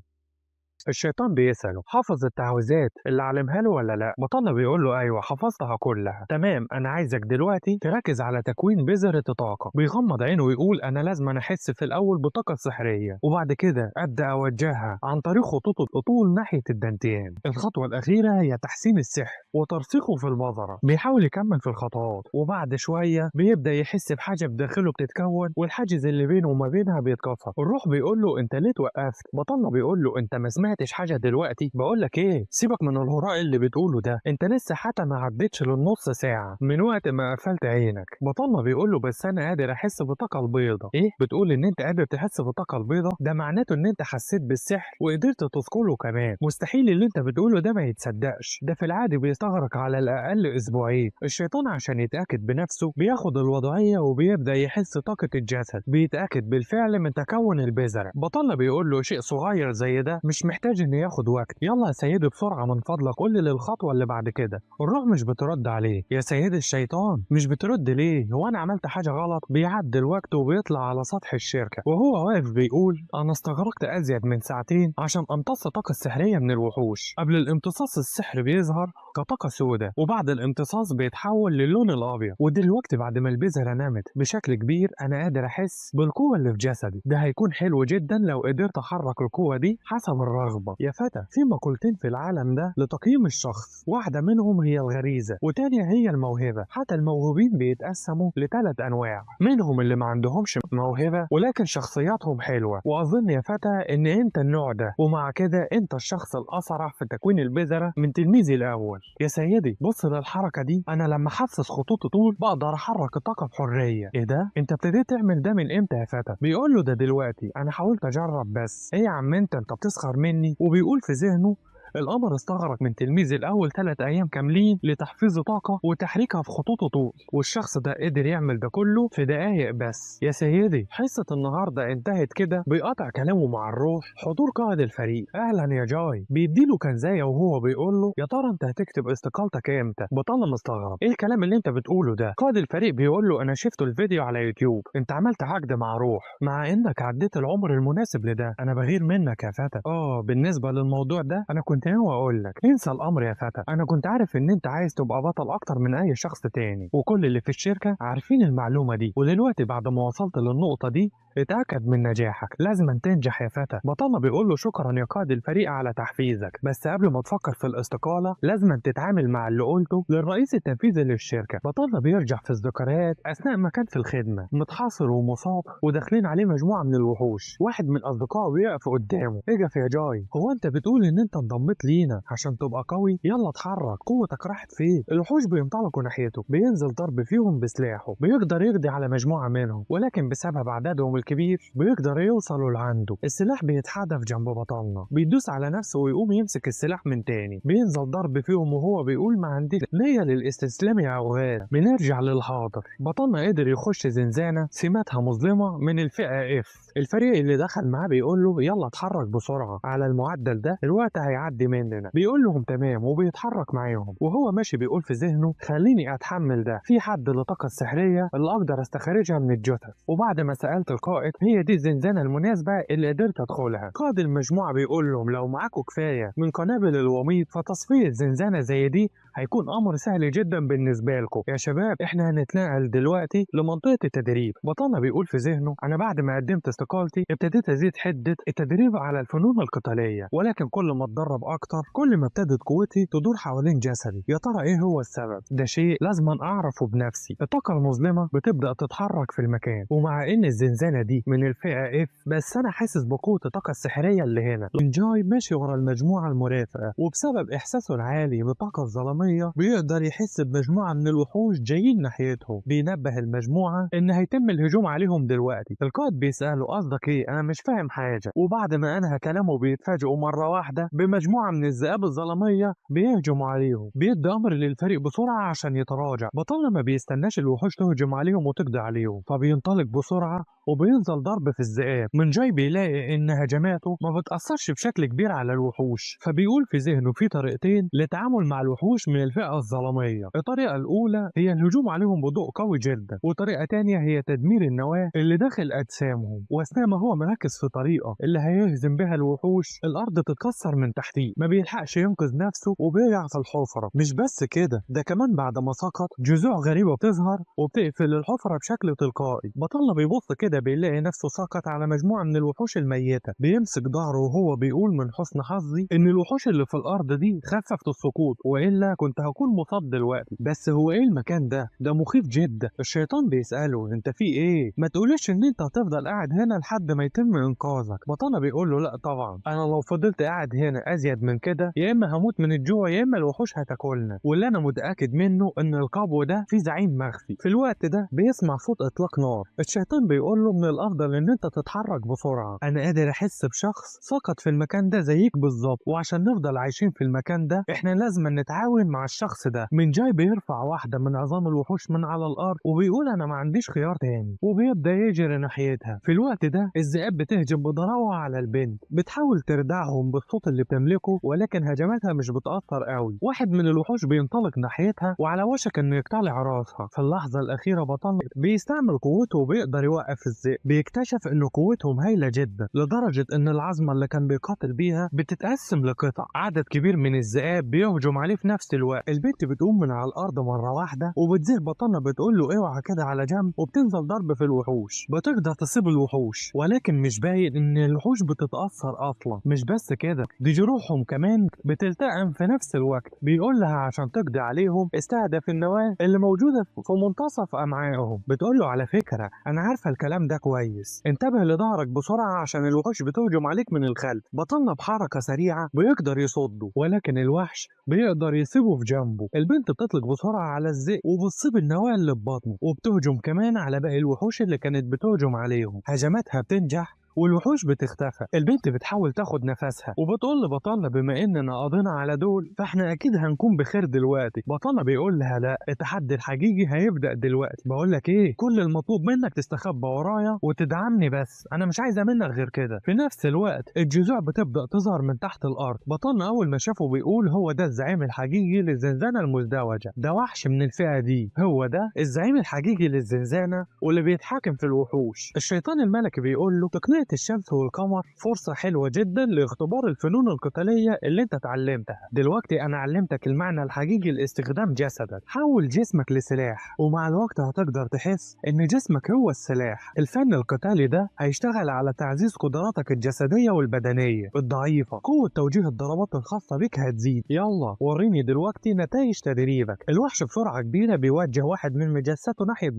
الشيطان بيسأله حافظ التعويذات اللي علمها له ولا لا؟ بطلنا بيقول له ايوه حفظتها كلها. تمام، انا عايزك دلوقتي تركز على تكوين بذرة الطاقة. بيغمض عينه ويقول انا لازم احس في الاول بطاقة سحرية وبعد كده ابدا اوجهها عن طريق خطوط الاطول ناحية الدنتيان. الخطوة الاخيرة هي تحسين السحر وترسيخه في البذرة. بيحاول يكمل في الخطوات وبعد شوية بيبدا يحس بحاجة بداخله بتتكون والحاجز اللي بينه وما بينها بيتكسر. الروح بيقول له انت ليه توقفت؟ بطلنا بيقول له انت ما سمعتش حاجة دلوقتي؟ بقول لك ايه، سيبك من الهراء اللي بتقوله ده، انت لسه حتى ما عدتش للنص ساعة من وقت ما قفلت عينك. بطلنا بيقول له بس انا قادر احس بالطاقة البيضاء. ايه بتقول ان انت قادر تحس بالطاقة البيضاء؟ ده معناته ان انت حسيت بالسحر وقدرت تثقله كمان. مستحيل اللي انت بتقوله ده ما يتصدقش، ده في العادي بيستغرق على الاقل اسبوعين. الشيطان عشان يتاكد بنفسه بياخد الوضعية وبيبدا يحس طاقة الجسد، بيتاكد بالفعل من تكون البذرة. بطلنا بيقول له شيء صغير زي ده مش محتاج ان ياخد وقت، يلا يا سيدي بسرعة من فضلك قول لي للخطوة اللي بعد كده. الروح مش بترد عليه. يا سيد الشيطان مش بترد ليه؟ هو انا عملت حاجة غلط؟ بيعدي الوقت وبيطلع على سطح الشركة وهو واقف بيقول انا استغرقت ازيد من ساعتين عشان امتص الطاقة السحرية من الوحوش. قبل الامتصاص السحر بيظهر كطاقة سوداء وبعد الامتصاص بيتحول للون الابيض، ودلوقتي بعد ما البذرة نامت بشكل كبير انا قادر احس بالقوة اللي في جسدي. ده هيكون حلو جدا لو قدرت احرك القوة دي حسب الرغبة. يا فتى في مقولتين في العالم ده لتقييم الشخص، واحدة منهم هي الغريزة والتانية هي الموهبة. حتى الموهوبين بيتقسموا ل3 أنواع، منهم اللي ما عندهمش موهبة ولكن شخصياتهم حلوة، وأظن يا فتى إن أنت النوع ده، ومع كده أنت الشخص الأسرع في تكوين البذرة من تلميذي الأول. يا سيدي بص للحركة دي، أنا لما حفظ خطوط طول بقدر أحرك الطاقة بحرية. إيه ده؟ أنت ابتديت تعمل ده من إمتى يا فتى؟ بيقول له ده دلوقتي، أنا حاولت أجرب بس. إيه يا عم أنت بتسخر مني؟ وبيقول في ذهنه القمر استغرق من تلميذ الأول 3 أيام كاملين لتحفيظ طاقة وتحريكها في خطوط طول، والشخص ده قدر يعمل ده كله في دقايق بس. يا سيدي حصة النهاردة انتهت كده. بيقطع كلامه مع الروح حضور قائد الفريق. أهلا يا جاي، بيديله كنزاية وهو بيقول له يا ترى انت هتكتب استقالتك امتى؟ بطل مستغرب، ايه الكلام اللي انت بتقوله ده؟ قائد الفريق بيقول له انا شفت الفيديو على يوتيوب، انت عملت عقد مع روح مع انك عديت العمر المناسب لده. انا بغير منك يا فتى. بالنسبة للموضوع ده انا كنت ناوي اقول لك انسى الامر يا فتى. انا كنت عارف ان انت عايز تبقى بطل اكتر من اي شخص تاني، وكل اللي في الشركة عارفين المعلومة دي، ودلوقتي بعد ما وصلت للنقطة دي اتأكد من نجاحك. لازم تنجح يا فتى. بطلنا بيقول له شكرا يا قائد الفريق على تحفيزك، بس قبل ما تفكر في الاستقالة لازم تتعامل مع اللي قلته للرئيس التنفيذي للشركة. بطلنا بيرجع في الذكريات أثناء ما كان في الخدمة متحاصر ومصاب وداخلين عليه مجموعة من الوحوش. واحد من أصدقائه بيقف قدامه. اجف يا جاي، هو أنت بتقول إن أنت انضميت لينا عشان تبقى قوي؟ يلا اتحرك، قوتك راحت فين؟ الوحوش بينطلقوا ناحيته، بينزل ضرب فيهم بسلاحه، بيقدر يقضي على مجموعة منهم، ولكن بسبب عددهم الكبير بيقدر يوصلوا لعنده. السلاح بيتحدف جنب بطلنا، بيدوس على نفسه ويقوم يمسك السلاح من تاني، بينزل ضرب فيهم وهو بيقول ما عندي نية للاستسلام يا أوغاد. بنرجع للحاضر. بطلنا قدر يخش زنزانة سماتها مظلمة من الفئة اف. الفريق اللي دخل معاه بيقول له يلا اتحرك بسرعة، على المعدل ده الوقت هيعدي مننا. بيقول لهم تمام وبيتحرك معاهم، وهو ماشي بيقول في ذهنه خليني اتحمل ده، في حد للطاقة السحرية اللي اقدر استخرجها من الجثث. وبعد ما سألت القائد هي دي الزنزانة المناسبة اللي قدرت ادخلها. قائد المجموعة بيقول لهم لو معاكم كفاية من قنابل الوميض فتصفية زنزانة زي دي هيكون امر سهل جدا بالنسبه لكم يا شباب. احنا هنتنقل دلوقتي لمنطقه التدريب. بطلنا بيقول في ذهنه انا بعد ما قدمت استقالتي ابتديت ازيد حده التدريب على الفنون القتاليه، ولكن كل ما اتدرب اكتر كل ما ابتدت قوتي تدور حوالين جسدي. يا ترى ايه هو السبب؟ ده شيء لازم اعرفه بنفسي. الطاقه المظلمه بتبدا تتحرك في المكان، ومع ان الزنزانه دي من الفئه اف بس انا حاسس بقوه الطاقه السحريه اللي هنا. جاي ماشي ورا المجموعه المرافقه، وبسبب احساسه العالي بالطاقه الظلاميه بيقدر يحس بمجموعة من الوحوش جايين ناحيته. بينبه المجموعة ان هيتم الهجوم عليهم دلوقتي. القائد بيسأله قصدك ايه؟ انا مش فاهم حاجة. وبعد ما انهى كلامه بيتفاجئوا مرة واحدة بمجموعة من الذئاب الظلامية بيهجموا عليهم. بيدي امر للفريق بسرعة عشان يتراجع. بطلنا ما بيستناش الوحوش تهجم عليهم وتقضي عليهم، فبينطلق بسرعة وبينزل ضرب في الذئاب. من جاي بيلاقي ان هجماته ما بتأثرش بشكل كبير على الوحوش، فبيقول في ذهنه في طريقتين للتعامل مع الوحوش من الفئة الظلامية. الطريقة الأولى هي الهجوم عليهم بضوء قوي جدا، وطريقة تانية هي تدمير النواة اللي داخل أجسامهم. وأثناء ما هو مركز في طريقة اللي هيهزم بها الوحوش الأرض تتكسر من تحتيه، ما بيلحقش ينقذ نفسه وبيقع في الحفرة. مش بس كده، ده كمان بعد ما سقط جذوع غريبة بتظهر وبتقفل الحفرة بشكل تلقائي. بطلنا بيبص كده بيلاقي نفسه سقط على مجموعة من الوحوش الميتة. بيمسك ظهره وهو بيقول من حسن حظي إن الوحوش اللي في الأرض دي خففت السقوط، وإلا كنت هكون مصاب دلوقتي. بس هو ايه المكان ده؟ ده مخيف جدا. الشيطان بيسأله انت في ايه؟ ما تقولش ان انت هتفضل قاعد هنا لحد ما يتم انقاذك. بطانة بيقول له لا طبعا، انا لو فضلت قاعد هنا ازيد من كده يا اما هموت من الجوع يا اما الوحوش هتاكلنا. واللي انا متأكد منه ان القبو ده في زعيم مخفي. في الوقت ده بيسمع صوت اطلاق نار. الشيطان بيقول له من الافضل ان انت تتحرك بسرعة، انا قادر احس بشخص سقط في المكان ده زيك بالظبط، وعشان نفضل عايشين في المكان ده احنا لازم نتعاون مع الشخص ده. من جاي بيرفع واحدة من عظام الوحوش من على الأرض وبيقول أنا ما عنديش خيار تاني، وبيبدأ يجري ناحيتها. في الوقت ده الذئاب بتهجم بضراوة على البنت، بتحاول تردعهم بالصوت اللي بتملكه، ولكن هجماتها مش بتأثر قوي. واحد من الوحوش بينطلق ناحيتها وعلى وشك إنه يقتلع راسها. في اللحظة الأخيرة بطلنا بيستعمل قوته وبيقدر يوقف الذئب. بيكتشف إن قوتهم هايلة جدا لدرجة إن العظمة اللي كان بيقاتل بيها بتتقسم لقطع. عدد كبير من الذئاب بيهجم عليه في نفس الوقت. البنت بتقوم من على الارض مره واحده وبتزيح بطنها بتقول له اوعى كده على جنب، وبتنزل ضرب في الوحوش. بتقدر تصيب الوحوش ولكن مش باين ان الوحوش بتتاثر اصلا. مش بس كده، دي جروحهم كمان بتلتئم في نفس الوقت. بيقول لها عشان تقضي عليهم استهدف النواه اللي موجوده في منتصف امعائهم. بتقول له على فكره انا عارفه الكلام ده كويس، انتبه لظهرك بسرعه عشان الوحوش بتهجم عليك من الخلف. بطلنا بحركه سريعه بيقدر يصده، ولكن الوحش بيقدر يسيبه في جنبه. البنت بتطلق بسرعة على الذئب وبتصيب النواة اللي في بطنه، وبتهجم كمان على باقي الوحوش اللي كانت بتهجم عليهم. هجماتها بتنجح والوحوش بتختفى. البنت بتحاول تاخد نفسها وبتقول لبطلنا بما اننا قضينا على دول فاحنا اكيد هنكون بخير دلوقتي. بطلنا بيقول لها لا، التحدي الحقيقي هيبدأ دلوقتي. بقول لك ايه، كل المطلوب منك تستخبى ورايا وتدعمني بس، انا مش عايزه منك غير كده. في نفس الوقت الجذوع بتبدأ تظهر من تحت الارض. بطلنا اول ما شافه بيقول هو ده الزعيم الحقيقي للزنزانة المزدوجة، ده وحش من الفئة دي، هو ده الزعيم الحقيقي للزنزانة واللي بيتحكم في الوحوش. الشيطان الملكي بيقول له تقنية الشمس والقمر فرصة حلوة جدا لاختبار الفنون القتالية اللي انت اتعلمتها. دلوقتي انا علمتك المعنى الحقيقي لاستخدام جسدك، حول جسمك لسلاح ومع الوقت هتقدر تحس ان جسمك هو السلاح. الفن القتالي ده هيشتغل على تعزيز قدراتك الجسدية والبدنية الضعيفة. قوة توجيه الضربات الخاصة بك هتزيد. يلا وريني دلوقتي نتائج تدريبك. الوحش بسرعة كبيرة بيوجه واحد من مجساته ناحية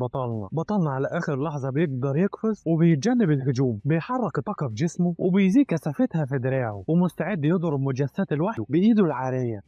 بطلنا على آخر لحظة بيقدر يقفز وبيتجنب الهجوم، بيحرك طاقة في جسمه وبيزيد كثافتها في دراعه ومستعد يضرب مجسات الوحش بإيده العارية.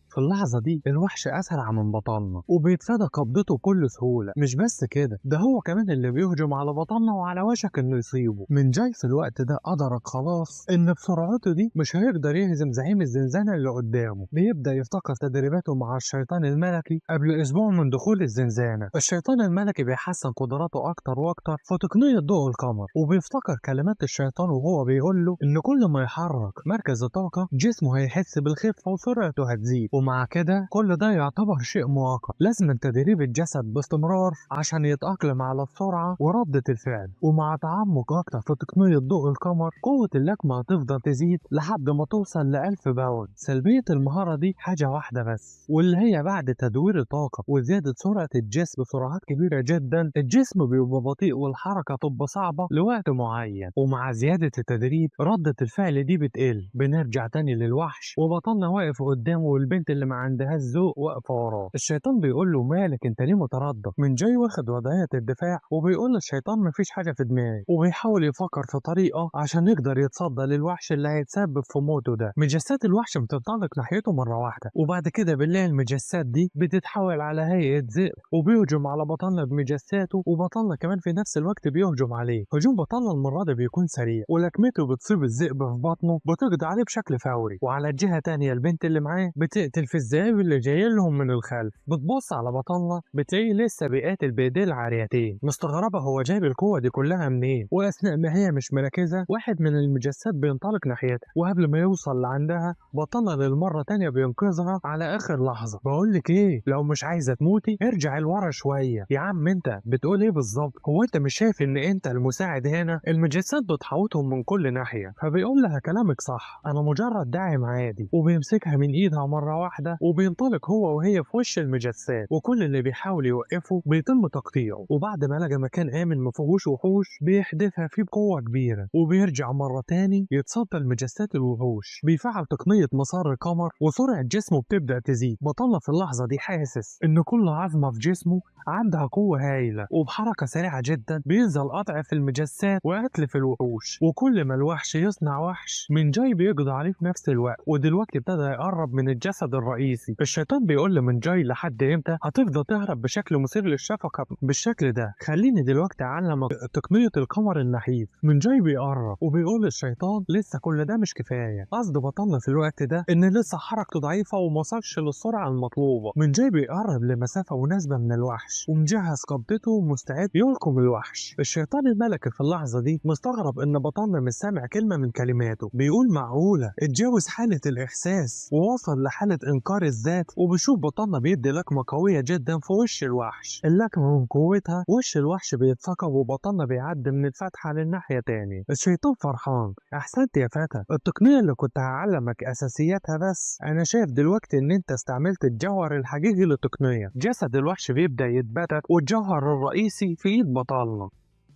في اللحظة دي الوحش أسرع من بطلنا وبيتفادى قبضته بكل سهولة. مش بس كده، ده هو كمان اللي بيهجم على بطلنا وعلى وشك إنه يصيبه. من جاي في الوقت ده أدرك خلاص إن بسرعته دي مش هيقدر يهزم زعيم الزنزانة اللي قدامه. بيبدأ يفتكر تدريباته مع الشيطان الملكي قبل أسبوع من دخول الزنزانة. الشيطان الملكي بيحسن قدراته أكتر وأكتر في تقنية ضوء القمر، وبيفتكر كلمات الشيطان وهو بيقول له إن كل ما يحرك مركز الطاقة جسمه هيحس بالخفة وسرعته هتزيد. ومع كده كل ده يعتبر شيء مؤقت، لازم تدريب الجسد باستمرار عشان يتأقلم على السرعة وردة الفعل. ومع تعمق أكتر في تقنية ضوء القمر قوة اللكمة هتفضل تزيد لحد ما توصل ل1000 باوند. سلبية المهارة دي حاجة واحدة بس، واللي هي بعد تدوير الطاقة وزيادة سرعة الجسم بسرعات كبيرة جدا الجسم بيبقى بطيء والحركة تبقى صعبة لوقت معين. ومع زيادة التدريب ردة الفعل دي بتقل. بنرجع تاني للوحش وبطلنا واقف قدامه والبنت اللي ما عندهاش ذوق واقفه وراه. الشيطان بيقول له مالك انت ليه متردد؟ من جاي واخد وضعيه الدفاع وبيقول للشيطان مفيش حاجه في دماغي، وبيحاول يفكر في طريقه عشان يقدر يتصدى للوحش اللي هيتسبب في موته ده. مجسات الوحش بتنطلق ناحيته مره واحده وبعد كده بالله المجسات دي بتتحول على هيئه ذئب وبيهجم على بطلنا بمجساته، وبطلنا كمان في نفس الوقت بيهجم عليه. هجوم بطلنا المره دي بيكون سريع ولكمته بتصيب الذئب في بطنه بتقضي عليه بشكل فوري. وعلى الجهه تانية البنت اللي معاه بتقتل في الذئاب اللي جاي لهم من الخلف. بتبص على بطلنا بتلاقيه لسه بيقاتل بايديه العاريتين، مستغربه هو جايب القوه دي كلها منين. واثناء ما هي مش مركزه واحد من المجسات بينطلق ناحيتها، وقبل ما يوصل لعندها بطلنا للمره تانية بينقذها على اخر لحظه. بقول لك ايه، لو مش عايزه تموتي ارجعي لورا شويه. يا عم انت بتقول ايه بالظبط؟ هو انت مش شايف ان انت المساعد هنا؟ المجسات بتحوطهم من كل ناحيه. فبيقول لها كلامك صح، انا مجرد داعم عادي. وبيمسكها من ايدها مره واحده وبينطلق هو وهي في وش المجسات، وكل اللي بيحاول يوقفه بيتم تقطيعه. وبعد ما لقى مكان آمن ما فيهوش وحوش بيحدفها فيه بقوة كبيرة وبيرجع مرة تاني يتصدى لمجسات الوحوش. بيفعل تقنية مسار القمر وسرعة جسمه بتبدأ تزيد. بطلنا في اللحظة دي حاسس إن كل عظمة في جسمه عندها قوة هائلة، وبحركة سريعة جدا بينزل قطع في المجسات وقتل في الوحوش. وكل ما الوحش يصنع وحش من جاي بيقضي عليه في نفس الوقت. ودلوقتي ابتدى يقرب من الجسد الرئيسي. الشيطان بيقول لمن جاي لحد امتى هتفضل تهرب بشكل مثير للشفقة بالشكل ده؟ خليني دلوقتي اعلمك تقنية القمر النحيف. من جاي بيقرب وبيقول للشيطان لسه كل ده مش كفاية. قصد بطلنا في الوقت ده ان لسه حركته ضعيفة وموصلش للسرعة المطلوبة. من جاي بيقرب لمسافة مناسبة من الوحش ومجهز قبضته ومستعد يلقم الوحش. الشيطان الملكي في اللحظة دي مستغرب ان بطلنا مش سامع كلمة من كلماته. بيقول معقولة اتجاوز حالة الاحساس ووصل لحالة انكار الذات. وبيشوف بطلنا بيدي لكمة قوية جدا في وش الوحش. اللكمة من قوتها وش الوحش بيتثقب وبطلنا بيعدي من الفتحة للناحية تاني. الشيطان فرحان، احسنت يا فتى، التقنية اللي كنت هعلمك اساسياتها بس انا شايف دلوقتي ان انت استعملت الجوهر الحقيقي للتقنية. جسد الوحش بيبدأ يتبتت والجوهر الرئيسي في ايد بطلنا.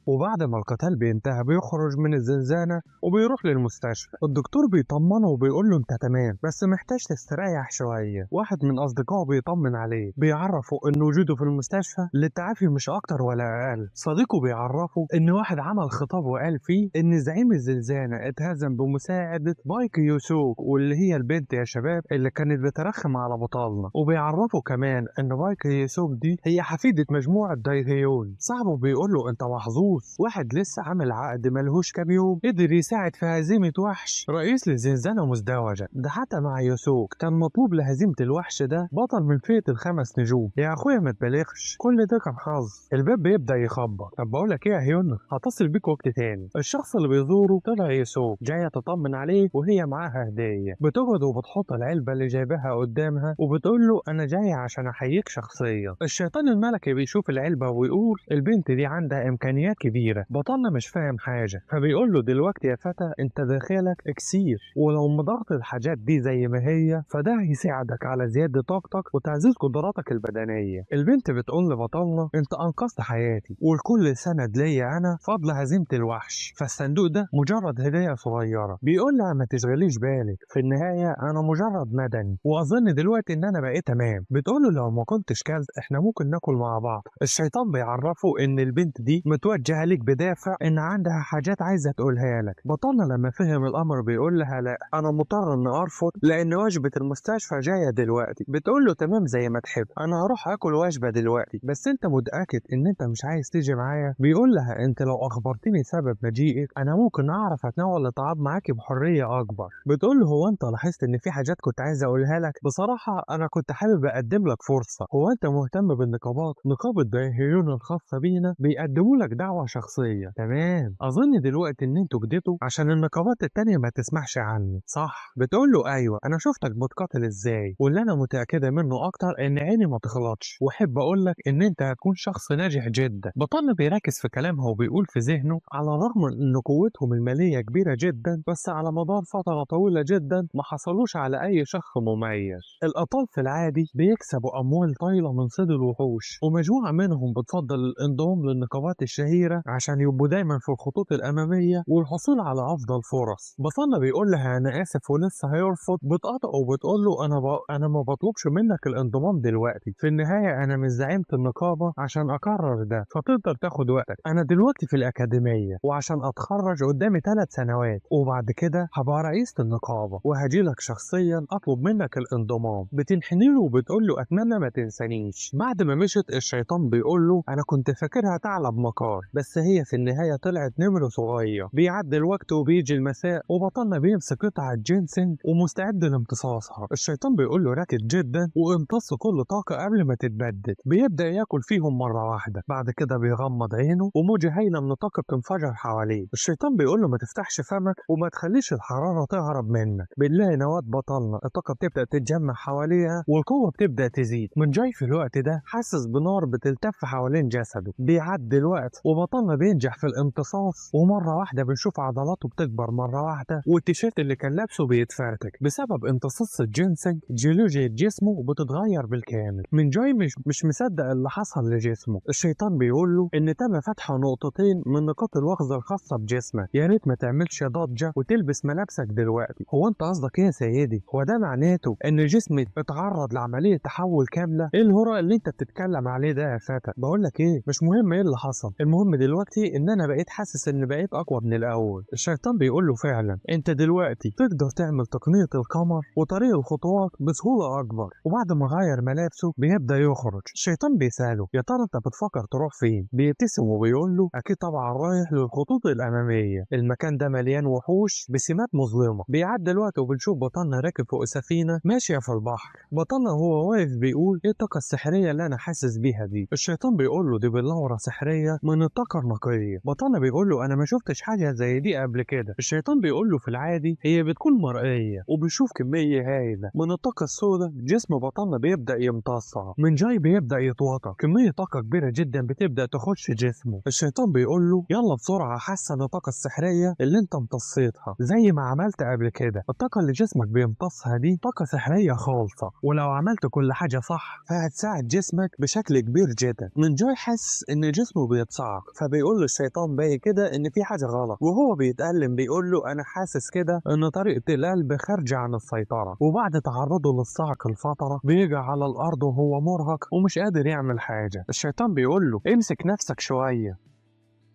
وبعد ما القتال بينتهي بيخرج من الزنزانة وبيروح للمستشفى. الدكتور بيطمنه وبيقول له انت تمام بس محتاج تستريح شوية. واحد من اصدقائه بيطمن عليه بيعرفه ان وجوده في المستشفى للتعافي مش اكتر ولا اقل. صديقه بيعرفه ان واحد عمل خطاب وقال فيه ان زعيم الزنزانة اتهزم بمساعدة بايكي يوسوك، واللي هي البنت يا شباب اللي كانت بترخم على بطلنا. وبيعرفه كمان ان بايكي يوسوك دي هي حفيدة مجموعة دايهيون. صاحبه بيقول له انت محظوظ فلوس. واحد لسه عامل عقد ملهوش كام يوم قدر يساعد في هزيمة وحش رئيس لزنزانة مزدوجة. ده حتى مع يوسوك كان مطلوب لهزيمة الوحش ده بطل من فئة ال5 نجوم. يا اخويا ما تبالغش، كل ده كان حظ. الباب بيبدأ يخبط. طب بقولك ايه يا هيون، هتصل بيك وقت تاني. الشخص اللي بيزوره طلع يوسوك، جاية تطمن عليه وهي معاها هدية. بتقعد وبتحط العلبة اللي جايبها قدامها وبتقول له انا جاية عشان احييك شخصيا. الشيطان الملكي بيشوف العلبة ويقول البنت دي عندها امكانيات كبيرة. بطلنا مش فاهم حاجة، فبيقول له دلوقتي يا فتى انت داخلك اكسير، ولو مضغت الحاجات دي زي ما هي فده هيساعدك على زيادة طاقتك وتعزيز قدراتك البدنية. البنت بتقول لبطلنا انت انقذت حياتي والكل سند ليا انا فضل هزيمة الوحش، فالصندوق ده مجرد هدية صغيرة. بيقول لها ما تشغليش بالك، في النهاية انا مجرد مدني واظن دلوقتي ان انا بقيت تمام. بتقول له لو ما كنتش كلت احنا ممكن ناكل مع بعض. الشيطان بيعرفه ان البنت دي متوجهة ليك بدافع ان عندها حاجات عايزة تقولها لك. بطلنا لما فهم الامر بيقول لها لا انا مضطر ان ارفض لان وجبة المستشفى جاية دلوقتي. بتقول له تمام زي ما تحب، انا هروح اكل وجبة دلوقتي، بس انت متأكد ان انت مش عايز تيجي معايا؟ بيقول لها انت لو اخبرتني سبب مجيئك انا ممكن اعرف اتناول الطعام معاكي بحرية اكبر. بتقول له هو انت لاحظت ان في حاجات كنت عايز اقولها لك؟ بصراحة انا كنت حابب اقدم لك فرصة. هو انت مهتم بالنقابات؟ نقابة دايهيون الخاصة بينا بيقدموا لك دعوة شخصية. تمام، اظن دلوقتي ان انتوا كدتوا عشان النقابات التانية ما تسمحش عني، صح؟ بتقول له ايوه انا شفتك بتقاتل ازاي، واللي انا متأكدة منه اكتر ان عيني ما تغلطش، واحب اقول لك ان انت هتكون شخص ناجح جدا. بطلنا بيركز في كلامها وبيقول في ذهنه على الرغم من ان قوتهم المالية كبيرة جدا بس على مدار فترة طويلة جدا ما حصلوش على اي شخص مميز. الابطال في العادي بيكسبوا اموال طايلة من صيد الوحوش، ومجموعة منهم بتفضل الانضمام للنقابات الشهيرة عشان يبقوا دايما في الخطوط الامامية والحصول على افضل فرص. بطلنا بيقول لها انا اسف ولسه هيرفض. بتقاطع وبتقول له انا ما بطلبش منك الانضمام دلوقتي، في النهاية انا مش زعيمة النقابة عشان اقرر ده، فتقدر تاخد وقتك. انا دلوقتي في الاكاديمية وعشان اتخرج قدامي 3 سنوات وبعد كده هبقى رئيسة النقابة وهجيلك شخصيا اطلب منك الانضمام. بتنحني له وبتقول له اتمنى ما تنسانيش. بعد ما مشت الشيطان بيقول له انا كنت فاكرها ثعلب مكار بس هي في النهاية طلعت نمر صغير. بيعدي الوقت وبيجي المساء وبطلنا بيمسك قطعة جينسينج ومستعد لامتصاصها. الشيطان بيقول له راكد جدا وامتص كل طاقة قبل ما تتبدد. بيبدأ ياكل فيهم مرة واحدة، بعد كده بيغمض عينه وموجة هايلة من الطاقة بتنفجر حواليه. الشيطان بيقول له ما تفتحش فمك وما تخليش الحرارة تهرب منك. بنلاقي نواة بطلنا الطاقة بتبدأ تتجمع حواليها والقوة بتبدأ تزيد. من جاي في الوقت ده حاسس بنار بتلتف حوالين جسده. بيعدي الوقت وبطلنا بينجح في الامتصاص ومرة واحدة بنشوف عضلاته بتكبر مرة واحدة والتيشيرت اللي كان لابسه بيتفرتك بسبب امتصاص الجينسينج. جيولوجيا جسمه بتتغير بالكامل. من جاي مش مصدق اللي حصل لجسمه. الشيطان بيقول له ان تم فتح نقطتين من نقاط الوخز الخاصة بجسمك، يا ريت ما تعملش ضجة وتلبس ملابسك دلوقتي. هو انت قصدك ايه يا سيدي؟ هو ده معناته ان جسمي اتعرض لعملية تحول كاملة؟ ايه الهراء اللي انت بتتكلم عليه ده يا فتى؟ بقول لك ايه، مش مهم ايه اللي حصل، المهم دلوقتي ان انا بقيت حاسس ان بقيت اقوى من الاول. الشيطان بيقول له فعلا انت دلوقتي تقدر تعمل تقنية القمر وطريق الخطوات بسهولة اكبر. وبعد ما غير ملابسه بيبدأ يخرج. الشيطان بيسأله يا ترى انت بتفكر تروح فين؟ بيبتسم وبيقول له اكيد طبعا رايح للخطوط الامامية، المكان ده مليان وحوش بسمات مظلمة. بيعدي الوقت وبنشوف بطلنا راكب فوق سفينة ماشية في البحر. بطلنا وهو واقف بيقول ايه الطاقة السحرية اللي انا حاسس بيها دي؟ الشيطان بيقول له دي بلورة سحرية من الطاقة النقية. بطلنا بيقول له انا ما شفتش حاجة زي دي قبل كده. الشيطان بيقول له في العادي هي بتكون مرئية وبيشوف كمية هائلة من الطاقة السوداء جسم بطلنا بيبدأ يمتصها. من جاي بيبدأ يتوتر، كمية طاقة كبيرة جدا بتبدأ تخش جسمه. الشيطان بيقول له يلا بسرعة حسن الطاقة السحرية اللي انت امتصيتها زي ما عملت قبل كده. الطاقة اللي جسمك بيمتصها دي طاقة سحرية خالصة، ولو عملت كل حاجة صح فهتساعد جسمك بشكل كبير جدا. من جاي حس ان جسمه بيتصعق، فبيقول للشيطان باقي كده ان في حاجة غلط، وهو بيتألم بيقول له انا حاسس كده ان طريقة القلب خارجة عن السيطرة. وبعد تعرضه للصعق الفترة بيجي على الارض وهو مرهق ومش قادر يعمل حاجة. الشيطان بيقول له امسك نفسك شوية.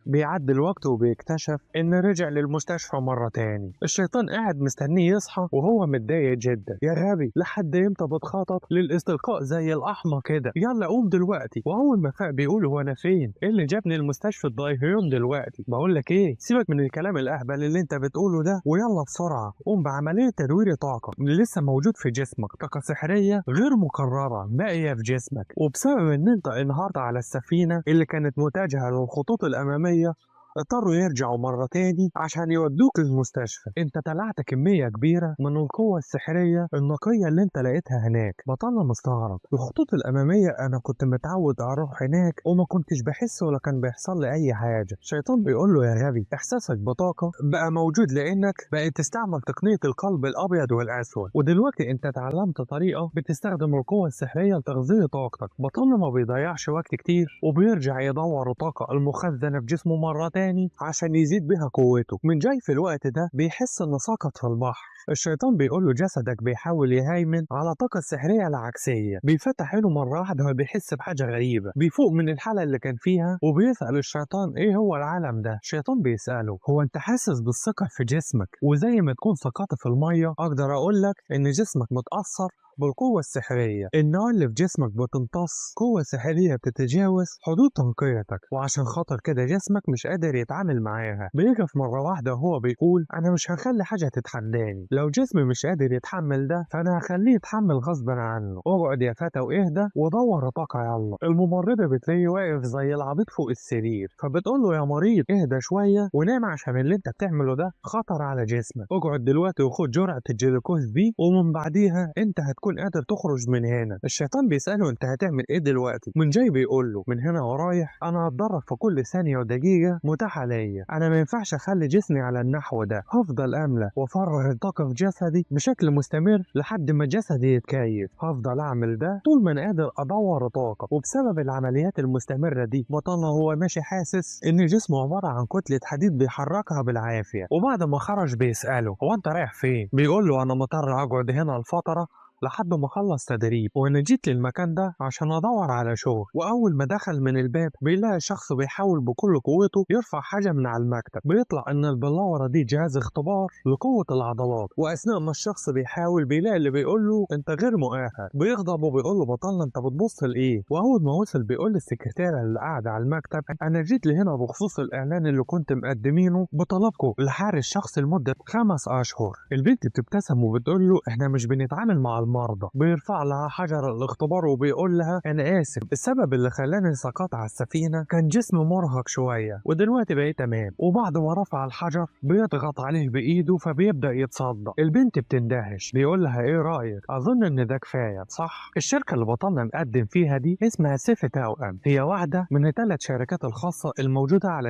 بيعدي الوقت وبيكتشف إن رجع للمستشفى مرة تاني. الشيطان قاعد مستنيه يصحى وهو متضايق جدا. يا غبي، لحد امتى بتخطط للاستلقاء زي الأحمر كده؟ يلا قوم دلوقتي. وأول ما فاق بيقول هو أنا فين؟ إيه اللي جابني المستشفى الدايهيون دلوقتي؟ بقول لك إيه، سيبك من الكلام الأهبل اللي أنت بتقوله ده ويلا بسرعة قوم بعملية تدوير طاقة اللي لسه موجود في جسمك، طاقة سحرية غير مكررة باقية في جسمك، وبسبب إن أنت انهارت على السفينة اللي كانت متجهة للخطوط الأمامية اضطروا يرجعوا مرة تاني عشان يودوك للمستشفى. انت طلعت كمية كبيرة من القوة السحرية النقية اللي انت لقيتها هناك. بطلنا مستغرب، الخطوط الأمامية انا كنت متعود اروح هناك وما كنتش بحس ولا كان بيحصل لي اي حاجة. الشيطان بيقول له يا غبي، احساسك بطاقة بقى موجود لانك بقيت تستعمل تقنية القلب الابيض والاسود، ودلوقتي انت اتعلمت طريقة بتستخدم القوة السحرية لتغذية طاقتك. بطلنا ما بيضيعش وقت كتير وبيرجع يدور الطاقة المخزنة في جسمه مرة تاني عشان يزيد بها قوته. من جاي في الوقت ده بيحس انه سقط في البحر. الشيطان بيقول له جسدك بيحاول يهيمن على الطاقة السحرية العكسية. بيفتح عينه مرة واحدة وبيحس بحاجة غريبة، بيفوق من الحالة اللي كان فيها وبيسأل الشيطان ايه هو العالم ده. الشيطان بيسأله هو انت حاسس بالثقة في جسمك وزي ما تكون سقطت في المية؟ اقدر اقول لك ان جسمك متأثر بالقوة السحرية. النار اللي في جسمك بتمتص قوة سحرية بتتجاوز حدود تنقيتك، وعشان خاطر كده جسمك مش قادر يتعامل معاها. بيقف مرة واحدة وهو بيقول أنا مش هخلي حاجة تتحداني، لو جسمي مش قادر يتحمل ده فأنا هخليه يتحمل غصبا عنه. اقعد يا فتى واهدى ودور طاقة يلا. الممرضة بتلاقيه واقف زي العبيط فوق السرير، فبتقول له يا مريض اهدى شوية ونام عشان اللي انت بتعمله ده خطر على جسمك. اقعد دلوقتي وخد جرعة الجلوكوز دي ومن بعديها انت هتكون قادر تخرج من هنا. الشيطان بيسأله انت هتعمل ايه دلوقتي؟ من جاي بيقول له من هنا ورايح انا هتدرب في كل ثانية ودقيقة متاحة ليا. انا ما ينفعش اخلي جسمي على النحو ده، هفضل املى وافرغ الطاقة في جسدي بشكل مستمر لحد ما جسدي يتكيف. هفضل اعمل ده طول ما انا قادر ادور طاقة. وبسبب العمليات المستمرة دي بطلنا هو ماشي حاسس ان جسمه عبارة عن كتلة حديد بيحركها بالعافية. وبعد ما خرج بيسأله هو انت رايح فين؟ بيقول له انا مضطر اقعد هنا لفترة لحد ما خلص تدريب، وانا جيت للمكان ده عشان ادور على شغل. واول ما دخل من الباب بيلاقي شخص بيحاول بكل قوته يرفع حاجه من على المكتب. بيطلع ان البلوره دي جهاز اختبار لقوه العضلات، واثناء ما الشخص بيحاول بيلاقي اللي بيقول له انت غير مؤهل. بيغضب وبيقول له بطلنا انت بتبص لايه؟ واول ما وصل بيقول للسكرتيره اللي قاعده على المكتب انا جيت لهنا بخصوص الاعلان اللي كنت مقدمينه بطلبكم لحارس الشخص لمده 5 اشهر. البنت بتبتسم وبتقول له احنا مش بنتعامل مع المرضى. بيرفع لها حجر الاختبار وبيقول لها انا اسف، السبب اللي خلاني سقطت على السفينه كان جسمي مرهق شويه ودلوقتي بقيت تمام. وبعد ما رفع الحجر بيضغط عليه بايده فبيبدا يتصدق. البنت بتندهش، بيقول لها ايه رايك؟ اظن ان ده كفايه صح؟ الشركه اللي بطلنا مقدم فيها دي اسمها سيف توأم، هي واحده من 3 شركات الخاصه الموجوده على